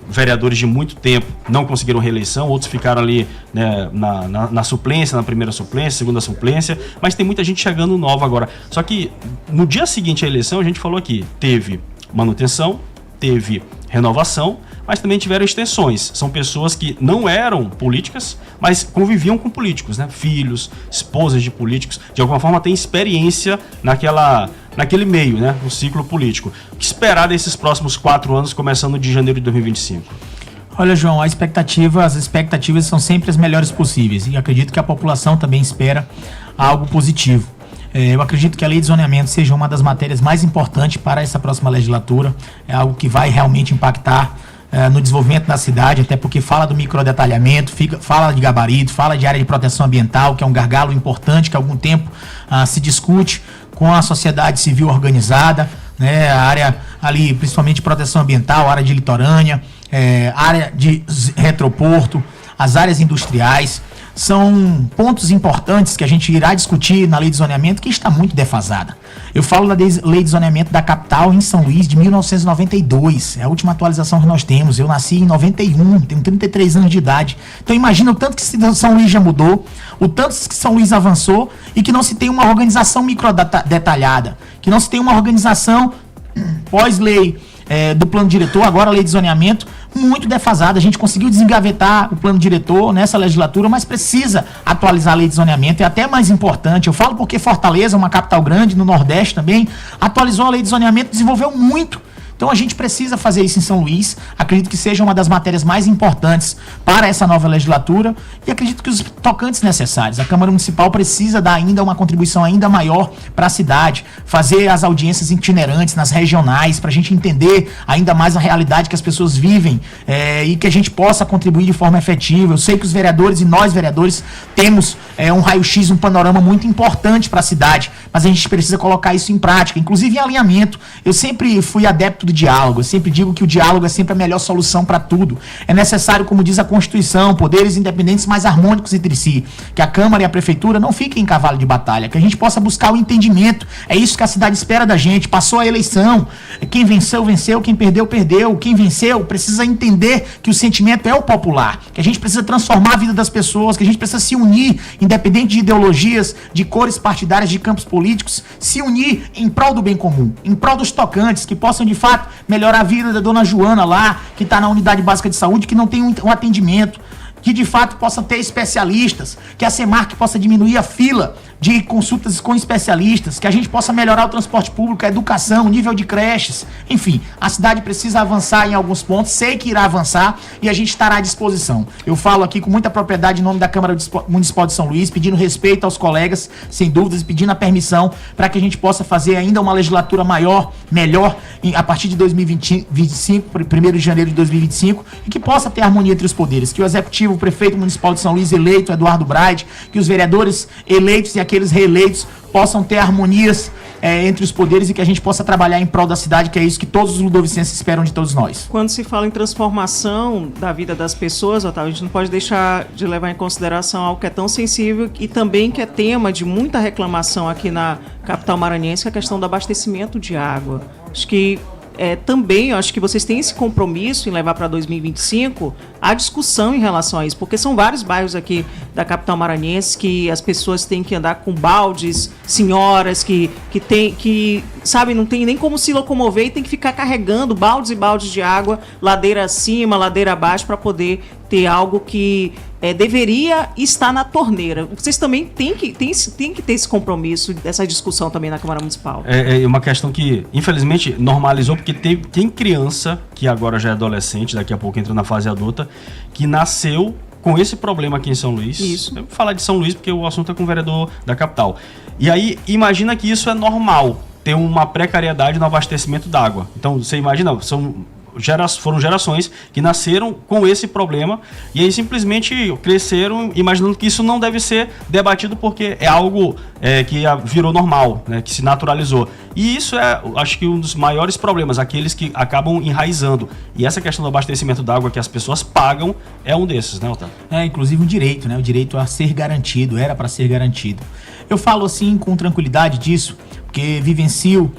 vereadores de muito tempo não conseguiram reeleição, outros ficaram ali, né, na suplência, na primeira suplência, segunda suplência, mas tem muita gente chegando nova agora. Só que no dia seguinte à eleição, a gente falou aqui, teve manutenção, teve renovação, mas também tiveram extensões. São pessoas que não eram políticas, mas conviviam com políticos, né? Filhos, esposas de políticos, de alguma forma têm experiência naquele meio, né? No ciclo político. O que esperar desses próximos 4 anos, começando de janeiro de 2025? Olha, João, as expectativas são sempre as melhores possíveis e acredito que a população também espera algo positivo. Eu acredito que a lei de zoneamento seja uma das matérias mais importantes para essa próxima legislatura. É algo que vai realmente impactar no desenvolvimento da cidade, até porque fala do microdetalhamento, fala de gabarito, fala de área de proteção ambiental, que é um gargalo importante que há algum tempo se discute com a sociedade civil organizada, né, a área ali, principalmente de proteção ambiental, área de litorânea, área de retroporto, as áreas industriais. São pontos importantes que a gente irá discutir na lei de zoneamento, que está muito defasada. Eu falo da lei de zoneamento da capital em São Luís de 1992, é a última atualização que nós temos. Eu nasci em 91, tenho 33 anos de idade. Então imagina o tanto que São Luís já mudou, o tanto que São Luís avançou e que não se tem uma organização microdetalhada, que não se tem uma organização pós-lei do plano diretor, agora a lei de zoneamento, muito defasada. A gente conseguiu desengavetar o plano diretor nessa legislatura, mas precisa atualizar a lei de zoneamento. É até mais importante, eu falo porque Fortaleza, uma capital grande, no Nordeste também, atualizou a lei de zoneamento, desenvolveu muito. Então a gente precisa fazer isso em São Luís. Acredito que seja uma das matérias mais importantes para essa nova legislatura e acredito que os tocantes necessários. A Câmara Municipal precisa dar ainda uma contribuição ainda maior para a cidade, fazer as audiências itinerantes nas regionais, para a gente entender ainda mais a realidade que as pessoas vivem e que a gente possa contribuir de forma efetiva. Eu sei que os vereadores e nós vereadores temos um raio-x, um panorama muito importante para a cidade, mas a gente precisa colocar isso em prática, inclusive em alinhamento. Eu sempre fui adepto do diálogo, eu sempre digo que o diálogo é sempre a melhor solução para tudo. É necessário, como diz a Constituição, poderes independentes mais harmônicos entre si, que a Câmara e a Prefeitura não fiquem em cavalo de batalha, que a gente possa buscar o entendimento. É isso que a cidade espera da gente. Passou a eleição, quem venceu, venceu, quem perdeu, perdeu. Quem venceu precisa entender que o sentimento é o popular, que a gente precisa transformar a vida das pessoas, que a gente precisa se unir, independente de ideologias, de cores partidárias, de campos políticos, se unir em prol do bem comum, em prol dos tocantes, que possam de fato melhorar a vida da dona Joana lá, que está na unidade básica de saúde, que não tem um atendimento, que de fato possa ter especialistas, que a Semarc possa diminuir a fila de consultas com especialistas, que a gente possa melhorar o transporte público, a educação, o nível de creches. Enfim, a cidade precisa avançar em alguns pontos, sei que irá avançar e a gente estará à disposição. Eu falo aqui com muita propriedade em nome da Câmara Municipal de São Luís, pedindo respeito aos colegas, sem dúvidas, e pedindo a permissão para que a gente possa fazer ainda uma legislatura maior, melhor, a partir de 2025, 1º de janeiro de 2025, e que possa ter harmonia entre os poderes, que o Executivo, o Prefeito Municipal de São Luís eleito, Eduardo Braide, que os vereadores eleitos e aqueles reeleitos possam ter harmonias entre os poderes e que a gente possa trabalhar em prol da cidade, que é isso que todos os ludovicenses esperam de todos nós. Quando se fala em transformação da vida das pessoas, Otávio, a gente não pode deixar de levar em consideração algo que é tão sensível e também que é tema de muita reclamação aqui na capital maranhense, que é a questão do abastecimento de água. Acho que também, eu acho que vocês têm esse compromisso em levar para 2025 a discussão em relação a isso, porque são vários bairros aqui da capital maranhense que as pessoas têm que andar com baldes, senhoras que sabe, não tem nem como se locomover e tem que ficar carregando baldes e baldes de água, ladeira acima, ladeira abaixo, para poder ter algo que deveria estar na torneira. Vocês também têm que ter esse compromisso, essa discussão também na Câmara Municipal. É uma questão que, infelizmente, normalizou, porque tem criança, que agora já é adolescente, daqui a pouco entra na fase adulta, que nasceu com esse problema aqui em São Luís. Isso. Eu vou falar de São Luís porque o assunto é com o vereador da capital. E aí, imagina que isso é normal, ter uma precariedade no abastecimento d'água. Então, você imagina, foram gerações que nasceram com esse problema e aí simplesmente cresceram imaginando que isso não deve ser debatido porque é algo que virou normal, né, que se naturalizou. E isso acho que um dos maiores problemas, aqueles que acabam enraizando. E essa questão do abastecimento d'água que as pessoas pagam é um desses, né, Otávio? Inclusive um direito, né? O direito a ser garantido, era para ser garantido. Eu falo assim com tranquilidade disso, porque vivencio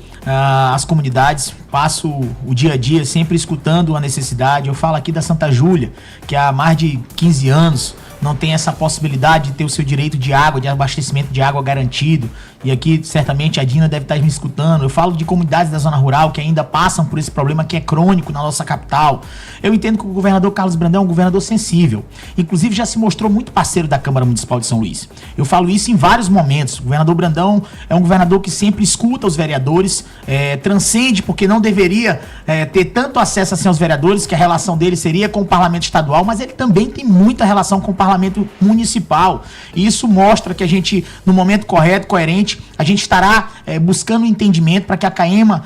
as comunidades, passo o dia a dia sempre escutando a necessidade. Eu falo aqui da Santa Júlia, que há mais de 15 anos não tem essa possibilidade de ter o seu direito de água, de abastecimento de água garantido. E aqui, certamente, a Dina deve estar me escutando. Eu falo de comunidades da zona rural que ainda passam por esse problema que é crônico na nossa capital. Eu entendo que o governador Carlos Brandão é um governador sensível. Inclusive, já se mostrou muito parceiro da Câmara Municipal de São Luís. Eu falo isso em vários momentos. O governador Brandão é um governador que sempre escuta os vereadores, transcende, porque não deveria ter tanto acesso assim aos vereadores, que a relação dele seria com o parlamento estadual, mas ele também tem muita relação com o parlamento municipal. E isso mostra que a gente, no momento correto, coerente, a gente estará buscando entendimento para que a CAEMA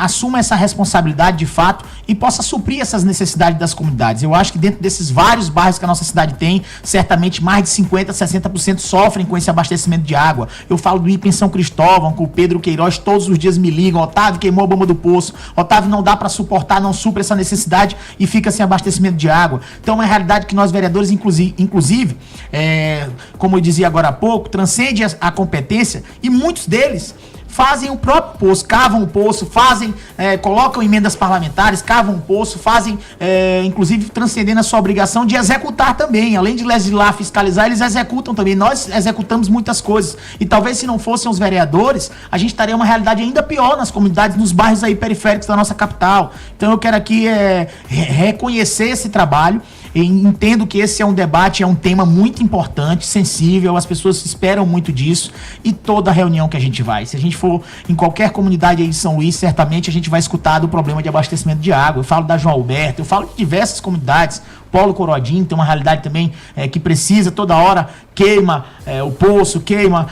assuma essa responsabilidade de fato e possa suprir essas necessidades das comunidades. Eu acho que dentro desses vários bairros que a nossa cidade tem, certamente mais de 50%, 60% sofrem com esse abastecimento de água. Eu falo do IPA em São Cristóvão, com o Pedro Queiroz, todos os dias me ligam: Otávio, queimou a bomba do poço, Otávio, não dá para suportar, não supre essa necessidade e fica sem abastecimento de água. Então é uma realidade que nós vereadores, inclusive, como eu dizia agora há pouco, transcende a competência, e muitos deles fazem o próprio poço, cavam o poço, colocam emendas parlamentares, cavam o poço, fazem, inclusive transcendendo a sua obrigação de executar também. Além de legislar, fiscalizar, eles executam também. Nós executamos muitas coisas. E talvez se não fossem os vereadores, a gente estaria uma realidade ainda pior nas comunidades, nos bairros aí periféricos da nossa capital. Então eu quero aqui reconhecer esse trabalho. E entendo que esse é um debate, é um tema muito importante, sensível, as pessoas esperam muito disso, e toda reunião que a gente vai, se a gente for em qualquer comunidade aí de São Luís, certamente a gente vai escutar do problema de abastecimento de água. Eu falo da João Alberto, eu falo de diversas comunidades. Polo Corodim tem uma realidade também que precisa, toda hora queima o poço, queima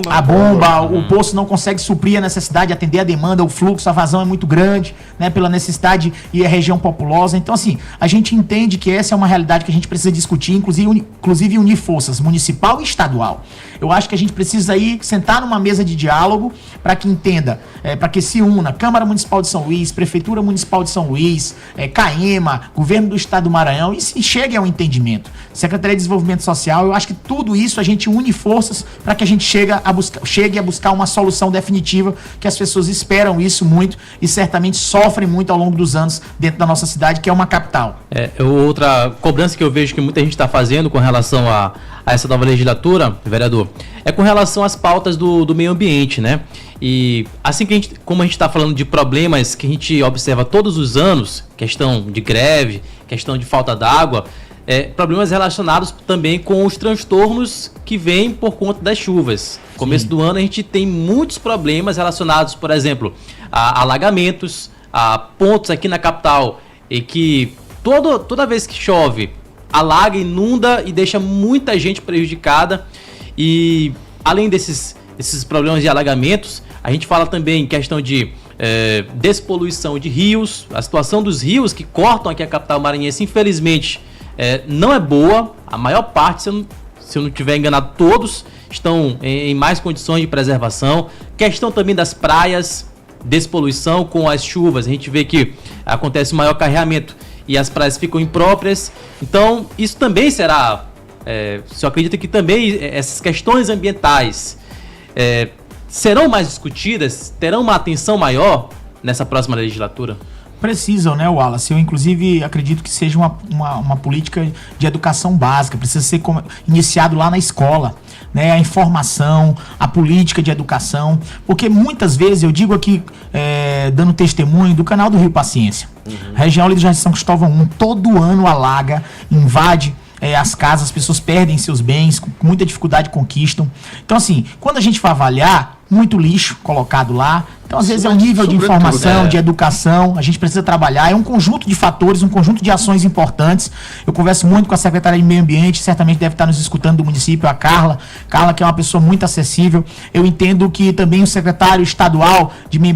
a bomba, o poço não consegue suprir a necessidade, atender a demanda, o fluxo, a vazão é muito grande, né, pela necessidade, e é região populosa. Então, assim, a gente entende que essa é uma realidade que a gente precisa discutir, inclusive unir forças, municipal e estadual. Eu acho que a gente precisa aí sentar numa mesa de diálogo para que entenda, para que se una Câmara Municipal de São Luís, Prefeitura Municipal de São Luís, CAEMA, Governo do Estado do Maranhão, e se chegue a um entendimento. Secretaria de Desenvolvimento Social, eu acho que tudo isso a gente une forças para que a gente chegue a buscar uma solução definitiva, que as pessoas esperam isso muito e certamente sofrem muito ao longo dos anos dentro da nossa cidade, que é uma capital. Outra cobrança que eu vejo que muita gente está fazendo com relação a essa nova legislatura, vereador, é com relação às pautas do meio ambiente, né? E assim que como a gente está falando de problemas que a gente observa todos os anos, questão de greve, questão de falta d'água, problemas relacionados também com os transtornos que vêm por conta das chuvas. No começo do ano a gente tem muitos problemas relacionados, por exemplo, a alagamentos, a pontos aqui na capital, e que toda vez que chove, alaga, inunda e deixa muita gente prejudicada. E além desses problemas de alagamentos, a gente fala também em questão de despoluição de rios. A situação dos rios que cortam aqui a capital maranhense, infelizmente, não é boa. A maior parte, se eu não estiver enganado, todos estão em mais condições de preservação. Questão também das praias, despoluição com as chuvas. A gente vê que acontece um maior carregamento e as praias ficam impróprias. Então, isso também será... eu acredito que também essas questões ambientais serão mais discutidas, terão uma atenção maior nessa próxima legislatura? Precisam, né, Wallace? Eu, inclusive, acredito que seja uma política de educação básica, precisa ser iniciado lá na escola, né? A informação, a política de educação, porque muitas vezes, eu digo aqui, dando testemunho do canal do Rio Paciência, região ali do Jardim São Cristóvão 1, todo ano alaga, invade as casas, as pessoas perdem seus bens, com muita dificuldade conquistam. Então, assim, quando a gente vai avaliar, muito lixo colocado lá. Então, às vezes, é um nível de informação, de educação, a gente precisa trabalhar. É um conjunto de fatores, um conjunto de ações importantes. Eu converso muito com a secretária de Meio Ambiente, certamente deve estar nos escutando do município, a Carla, que é uma pessoa muito acessível. Eu entendo que também o secretário estadual de Meio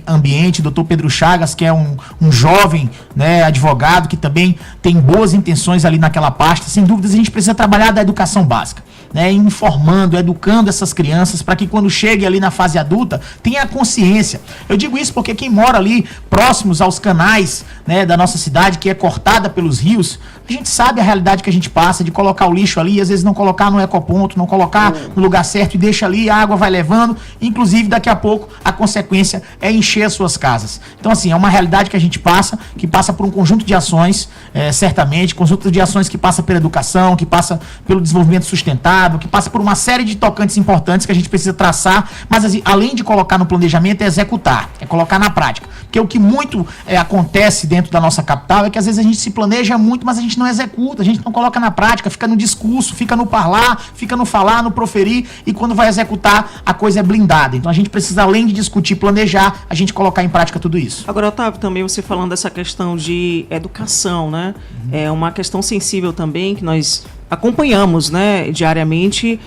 Ambiente, doutor Pedro Chagas, que é um jovem, né, advogado, que também tem boas intenções ali naquela pasta. Sem dúvidas, a gente precisa trabalhar da educação básica, né, informando, educando essas crianças para que quando chegue ali na fase adulta tenha a consciência. Eu digo isso porque quem mora ali próximos aos canais, né, da nossa cidade, que é cortada pelos rios, a gente sabe a realidade que a gente passa de colocar o lixo ali, às vezes não colocar no ecoponto, não colocar no lugar certo e deixa ali, a água vai levando, inclusive daqui a pouco a consequência é encher as suas casas. Então, assim, é uma realidade que a gente passa, que passa por um conjunto de ações, certamente, conjunto de ações que passa pela educação, que passa pelo desenvolvimento sustentável, que passa por uma série de tocantes importantes que a gente precisa traçar, mas assim, além de colocar no planejamento, é executar, é colocar na prática. Porque o que muito acontece dentro da nossa capital é que às vezes a gente se planeja muito, mas a gente não executa, a gente não coloca na prática, fica no discurso, fica no parlar, fica no falar, no proferir, e quando vai executar, a coisa é blindada. Então a gente precisa, além de discutir, planejar, a gente colocar em prática tudo isso. Agora, Otávio, também você falando dessa questão de educação, né? É uma questão sensível também, que nós acompanhamos, né, diariamente,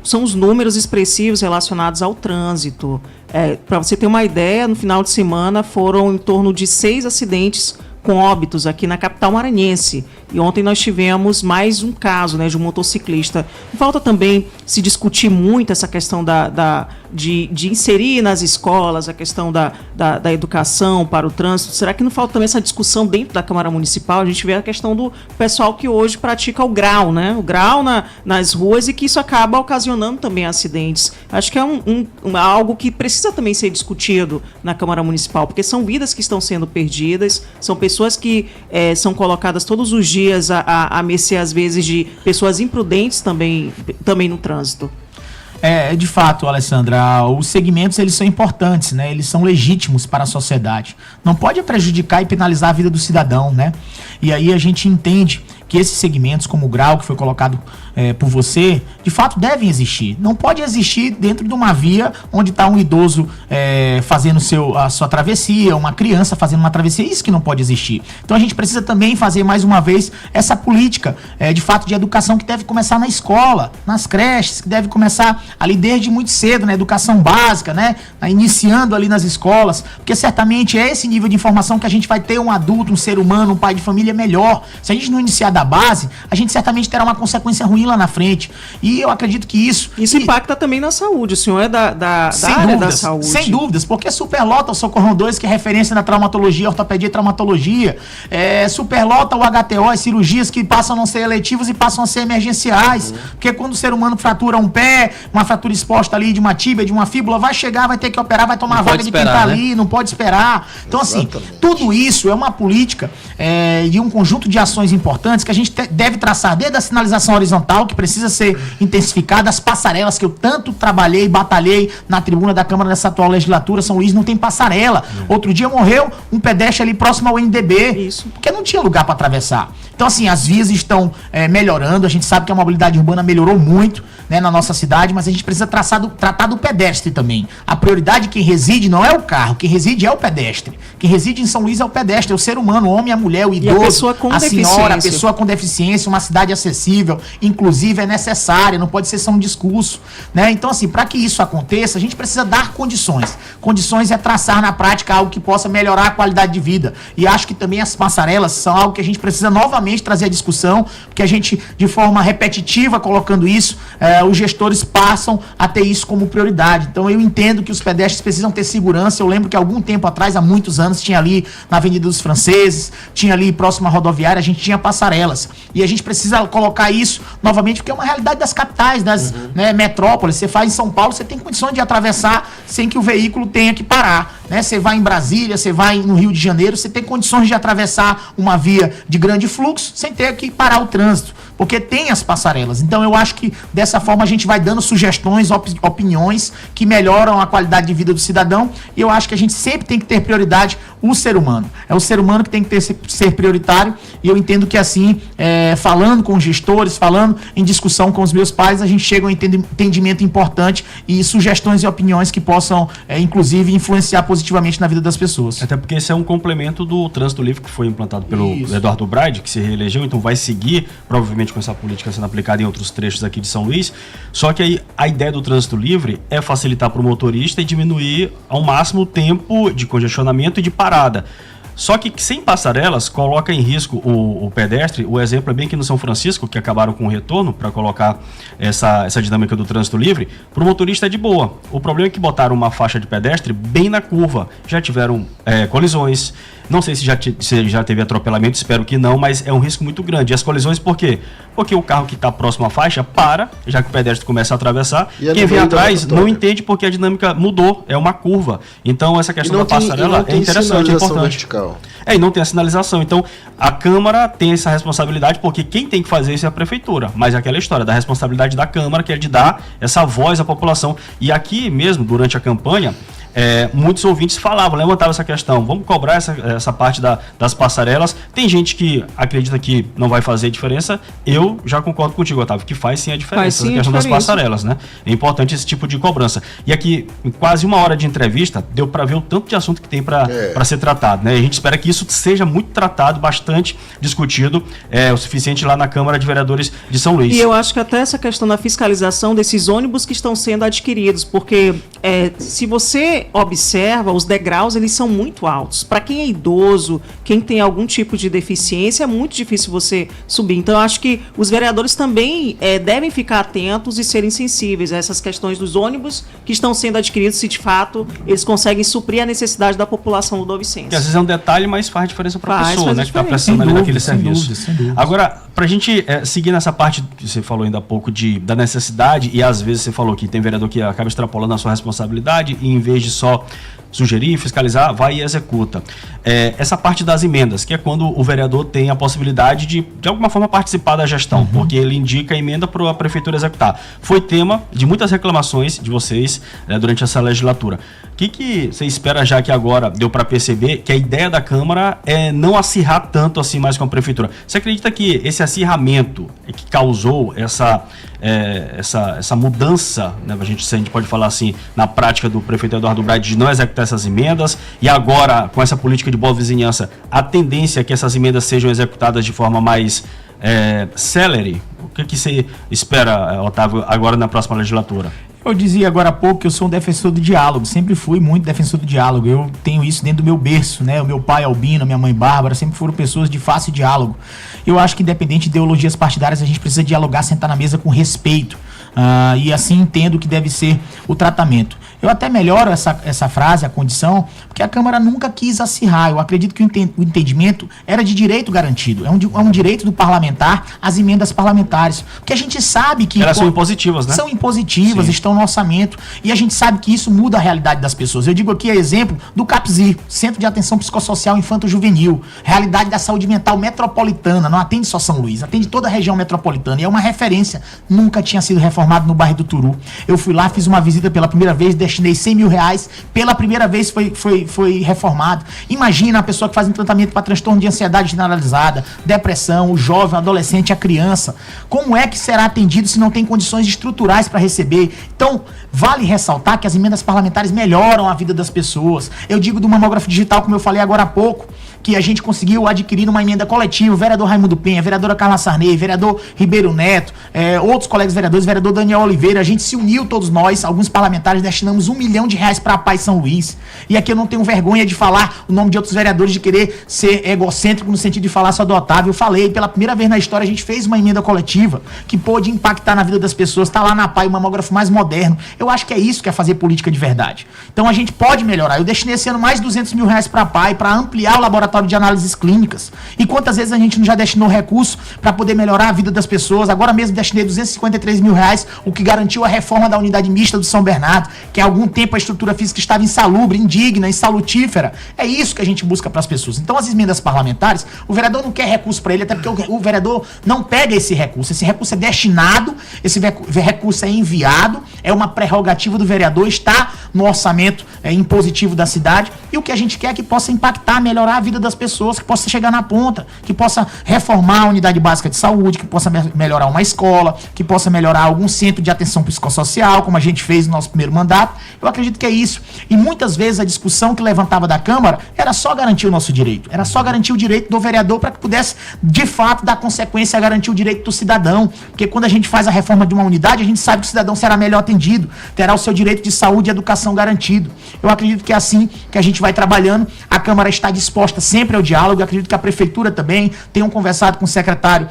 são os números expressivos relacionados ao trânsito. Para você ter uma ideia, no final de semana foram em torno de 6 acidentes com óbitos aqui na capital maranhense. E ontem nós tivemos mais um caso, né, de um motociclista. Falta também se discutir muito essa questão de inserir nas escolas a questão da educação para o trânsito. Será que não falta também essa discussão dentro da Câmara Municipal? A gente vê a questão do pessoal que hoje pratica o grau, né? O grau nas ruas, e que isso acaba ocasionando também acidentes. Acho que é algo que precisa também ser discutido na Câmara Municipal, porque são vidas que estão sendo perdidas, são pessoas que são colocadas todos os dias a mercê, às vezes, de pessoas imprudentes também no trânsito. De fato, Alessandra, os segmentos eles são importantes, né? Eles são legítimos para a sociedade. Não pode prejudicar e penalizar a vida do cidadão, né? E aí a gente entende que esses segmentos, como o grau que foi colocado por você, de fato devem existir. Não pode existir dentro de uma via onde está um idoso fazendo a sua travessia, uma criança fazendo uma travessia. Isso que não pode existir. Então a gente precisa também fazer, mais uma vez, essa política de fato de educação que deve começar na escola, nas creches, que deve começar ali desde muito cedo, na educação básica, né? Iniciando ali nas escolas, porque certamente é esse nível de informação que a gente vai ter um adulto, um ser humano, um pai de família melhor. Se a gente não iniciar da base, a gente certamente terá uma consequência ruim lá na frente. E eu acredito que isso impacta também na saúde. O senhor é da área da saúde. Sem dúvidas, porque superlota o Socorrão 2, que é referência na traumatologia, ortopedia e traumatologia. Superlota o HTO, as cirurgias que passam a não ser eletivas e passam a ser emergenciais. Porque quando o ser humano fratura um pé, uma fratura exposta ali de uma tíbia, de uma fíbula, vai chegar, vai ter que operar, vai tomar a vaga de quem tá ali, não pode esperar. Então, assim, tudo isso é uma política e um conjunto de ações importantes que a gente deve traçar, desde a sinalização horizontal, que precisa ser intensificada, as passarelas que eu tanto trabalhei, batalhei na tribuna da Câmara nessa atual legislatura. São Luís não tem passarela. Outro dia morreu um pedestre ali próximo ao NDB, porque não tinha lugar para atravessar. Então, assim, as vias estão melhorando. A gente sabe que a mobilidade urbana melhorou muito, né, na nossa cidade, mas a gente precisa tratar do pedestre também. A prioridade de quem reside não é o carro, quem reside é o pedestre. Quem reside em São Luís é o pedestre, é o ser humano, o homem, a mulher, o idoso, a senhora, a pessoa com deficiência. Uma cidade acessível, inclusive, é necessária, não pode ser só um discurso, né? Então, assim, para que isso aconteça, a gente precisa dar condições. Condições é traçar na prática algo que possa melhorar a qualidade de vida. E acho que também as passarelas são algo que a gente precisa novamente trazer à discussão, porque a gente, de forma repetitiva, colocando isso, os gestores passam a ter isso como prioridade. Então, eu entendo que os pedestres precisam ter segurança. Eu lembro que algum tempo atrás, há muitos anos, tinha ali na Avenida dos Franceses, tinha ali próximo à rodoviária, a gente tinha passarelas. E a gente precisa colocar isso novamente, porque é uma realidade das capitais, das metrópoles. Você faz em São Paulo, você tem condições de atravessar sem que o veículo tenha que parar, né? Você vai em Brasília, você vai no Rio de Janeiro, você tem condições de atravessar uma via de grande fluxo sem ter que parar o trânsito, porque tem as passarelas. Então eu acho que dessa forma a gente vai dando sugestões, opiniões que melhoram a qualidade de vida do cidadão, e eu acho que a gente sempre tem que ter prioridade o ser humano. É o ser humano que tem que ser prioritário, e eu entendo que assim, falando com os gestores, falando em discussão com os meus pais, a gente chega a um entendimento importante e sugestões e opiniões que possam, inclusive, influenciar positivamente na vida das pessoas. Até porque esse é um complemento do trânsito livre que foi implantado pelo Eduardo Braide, que se reelegeu, então vai seguir, provavelmente, com essa política sendo aplicada em outros trechos aqui de São Luís. Só que aí a ideia do trânsito livre é facilitar para o motorista e diminuir ao máximo o tempo de congestionamento e de parada. Só que sem passarelas coloca em risco o pedestre. O exemplo é bem aqui no São Francisco, que acabaram com o retorno para colocar essa dinâmica do trânsito livre. Para o motorista é de boa. O problema é que botaram uma faixa de pedestre bem na curva. Já tiveram colisões. Não sei se já teve atropelamento, espero que não, mas é um risco muito grande. E as colisões por quê? Porque o carro que está próximo à faixa para, já que o pedestre começa a atravessar. Quem vem atrás não entende porque a dinâmica mudou, é uma curva. Então essa questão da passarela é interessante, é importante. Vertical. E não tem a sinalização. Então a Câmara tem essa responsabilidade, porque quem tem que fazer isso é a Prefeitura. Mas é aquela história da responsabilidade da Câmara, que é de dar essa voz à população. E aqui mesmo, durante a campanha, muitos ouvintes levantavam essa questão, vamos cobrar essa parte das passarelas. Tem gente que acredita que não vai fazer diferença, eu já concordo contigo, Otávio, que faz sim a diferença, a questão das passarelas, né? É importante esse tipo de cobrança. E aqui, em quase 1 hora de entrevista, deu para ver o tanto de assunto que tem para ser tratado, né? E a gente espera que isso seja muito tratado, bastante discutido, o suficiente lá na Câmara de Vereadores de São Luís. E eu acho que até essa questão da fiscalização desses ônibus que estão sendo adquiridos, porque se você observa, os degraus, eles são muito altos. Para quem é idoso, quem tem algum tipo de deficiência, é muito difícil você subir. Então, eu acho que os vereadores também devem ficar atentos e serem sensíveis a essas questões dos ônibus que estão sendo adquiridos, se de fato eles conseguem suprir a necessidade da população ludovicense. Que às vezes é um detalhe, mas faz diferença para a pessoa, né? Que está prestando ali naquele serviço. Sem dúvida. Agora, para a gente seguir nessa parte que você falou ainda há pouco da necessidade, e às vezes você falou que tem vereador que acaba extrapolando a sua responsabilidade e em vez de só sugerir, fiscalizar, vai e executa. Essa parte das emendas, que é quando o vereador tem a possibilidade de alguma forma, participar da gestão, porque ele indica a emenda para a prefeitura executar. Foi tema de muitas reclamações de vocês durante essa legislatura. O que você espera, já que agora deu para perceber que a ideia da Câmara é não acirrar tanto assim mais com a prefeitura? Você acredita que esse acirramento que causou essa mudança, né, a gente pode falar assim, na prática do prefeito Eduardo Braide de não executar essas emendas, e agora com essa política de boa vizinhança, a tendência é que essas emendas sejam executadas de forma mais célere? O que você espera, Otávio, agora na próxima legislatura? Eu dizia agora há pouco que eu sou um defensor do diálogo, sempre fui muito defensor do diálogo, eu tenho isso dentro do meu berço, né? O meu pai Albino, a minha mãe Bárbara, sempre foram pessoas de fácil diálogo. Eu acho que independente de ideologias partidárias, a gente precisa dialogar, sentar na mesa com respeito, e assim entendo que deve ser o tratamento. Eu até melhoro essa frase, a condição, porque a Câmara nunca quis acirrar. Eu acredito que o entendimento era de direito garantido. É um direito do parlamentar as emendas parlamentares. Porque a gente sabe que... Elas são impositivas, né? São impositivas, sim, estão no orçamento. E a gente sabe que isso muda a realidade das pessoas. Eu digo aqui, exemplo, do CAPSI, Centro de Atenção Psicossocial Infanto-Juvenil. Realidade da saúde mental metropolitana. Não atende só São Luís, atende toda a região metropolitana. E é uma referência. Nunca tinha sido reformado no bairro do Turu. Eu fui lá, fiz uma visita pela primeira vez, destinei 100 mil reais, pela primeira vez foi reformado. Imagina a pessoa que faz um tratamento para transtorno de ansiedade generalizada, depressão, o jovem, o adolescente, a criança. Como é que será atendido se não tem condições estruturais para receber? Então, vale ressaltar que as emendas parlamentares melhoram a vida das pessoas. Eu digo do mamógrafo digital, como eu falei agora há pouco, que a gente conseguiu adquirir uma emenda coletiva, o vereador Raimundo Penha, a vereadora Carla Sarney, vereador Ribeiro Neto, outros colegas vereadores, vereador Daniel Oliveira, a gente se uniu todos nós, alguns parlamentares, destinamos R$1 milhão para a Paz São Luís. E aqui eu não tenho vergonha de falar o nome de outros vereadores, de querer ser egocêntrico no sentido de falar só do Otávio. Eu falei, pela primeira vez na história, a gente fez uma emenda coletiva que pôde impactar na vida das pessoas, tá lá na PAI, o mamógrafo mais moderno. Eu acho que é isso que é fazer política de verdade. Então a gente pode melhorar. Eu destinei esse ano mais R$200 mil para a PAI, para ampliar o laboratório de análises clínicas. E quantas vezes a gente não já destinou recurso para poder melhorar a vida das pessoas? Agora mesmo destinei R$253 mil, o que garantiu a reforma da unidade mista do São Bernardo, que há algum tempo a estrutura física estava insalubre, indigna, insalutífera. É isso que a gente busca para as pessoas. Então as emendas parlamentares, o vereador não quer recurso para ele, até porque o vereador não pega esse recurso é destinado, esse recurso é enviado, é uma prerrogativa do vereador, está no orçamento impositivo da cidade, e o que a gente quer é que possa impactar, melhorar a vida das pessoas, que possa chegar na ponta, que possa reformar a unidade básica de saúde, que possa melhorar uma escola, que possa melhorar algum centro de atenção psicossocial, como a gente fez no nosso primeiro mandato. Eu acredito que é isso. E muitas vezes a discussão que levantava da Câmara era só garantir o nosso direito, era só garantir o direito do vereador para que pudesse, de fato, dar consequência a garantir o direito do cidadão, porque quando a gente faz a reforma de uma unidade, a gente sabe que o cidadão será melhor atendido, terá o seu direito de saúde e educação garantido. Eu acredito que é assim que a gente vai trabalhando. A Câmara está disposta sempre ao diálogo, eu acredito que a Prefeitura também tenha conversado com o secretário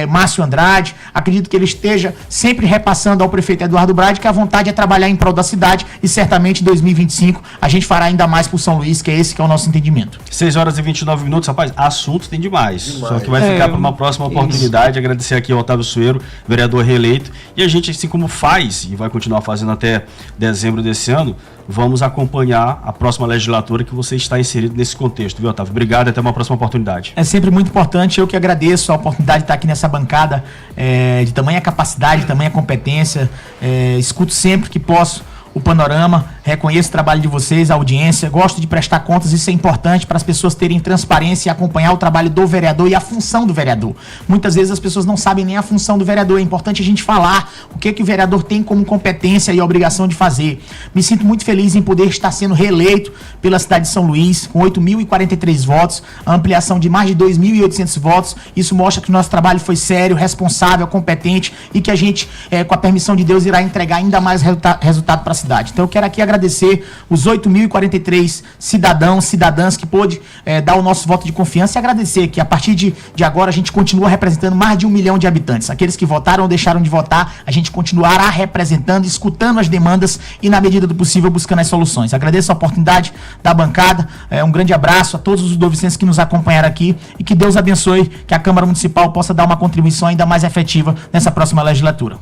Márcio Andrade, acredito que ele esteja sempre repassando ao prefeito Eduardo Braide que a vontade é trabalhar em prol da cidade, e certamente em 2025 a gente fará ainda mais por São Luís, que é esse que é o nosso entendimento. 6h29, rapaz, assunto tem demais. Só que vai ficar para uma próxima oportunidade. Agradecer aqui ao Otávio Sueiro, vereador reeleito, e a gente, assim como faz e vai continuar fazendo até dezembro desse ano, vamos acompanhar a próxima legislatura que você está inserido nesse contexto, viu, Otávio? Obrigado e até uma próxima oportunidade. É sempre muito importante, eu que agradeço a oportunidade de estar aqui nessa bancada, de tamanha capacidade, de tamanha competência, escuto sempre que posso o panorama, reconheço o trabalho de vocês, a audiência, gosto de prestar contas, isso é importante para as pessoas terem transparência e acompanhar o trabalho do vereador e a função do vereador. Muitas vezes as pessoas não sabem nem a função do vereador, é importante a gente falar o que o vereador tem como competência e obrigação de fazer. Me sinto muito feliz em poder estar sendo reeleito pela cidade de São Luís, com 8.043 votos, a ampliação de mais de 2.800 votos, isso mostra que o nosso trabalho foi sério, responsável, competente e que a gente, com a permissão de Deus, irá entregar ainda mais resultado para a cidade. Então eu quero aqui agradecer os 8.043 cidadãs que pôde dar o nosso voto de confiança e agradecer que a partir de agora a gente continua representando mais de 1 milhão de habitantes. Aqueles que votaram ou deixaram de votar, a gente continuará representando, escutando as demandas e, na medida do possível, buscando as soluções. Agradeço a oportunidade da bancada, um grande abraço a todos os udovicenses que nos acompanharam aqui e que Deus abençoe, que a Câmara Municipal possa dar uma contribuição ainda mais efetiva nessa próxima legislatura.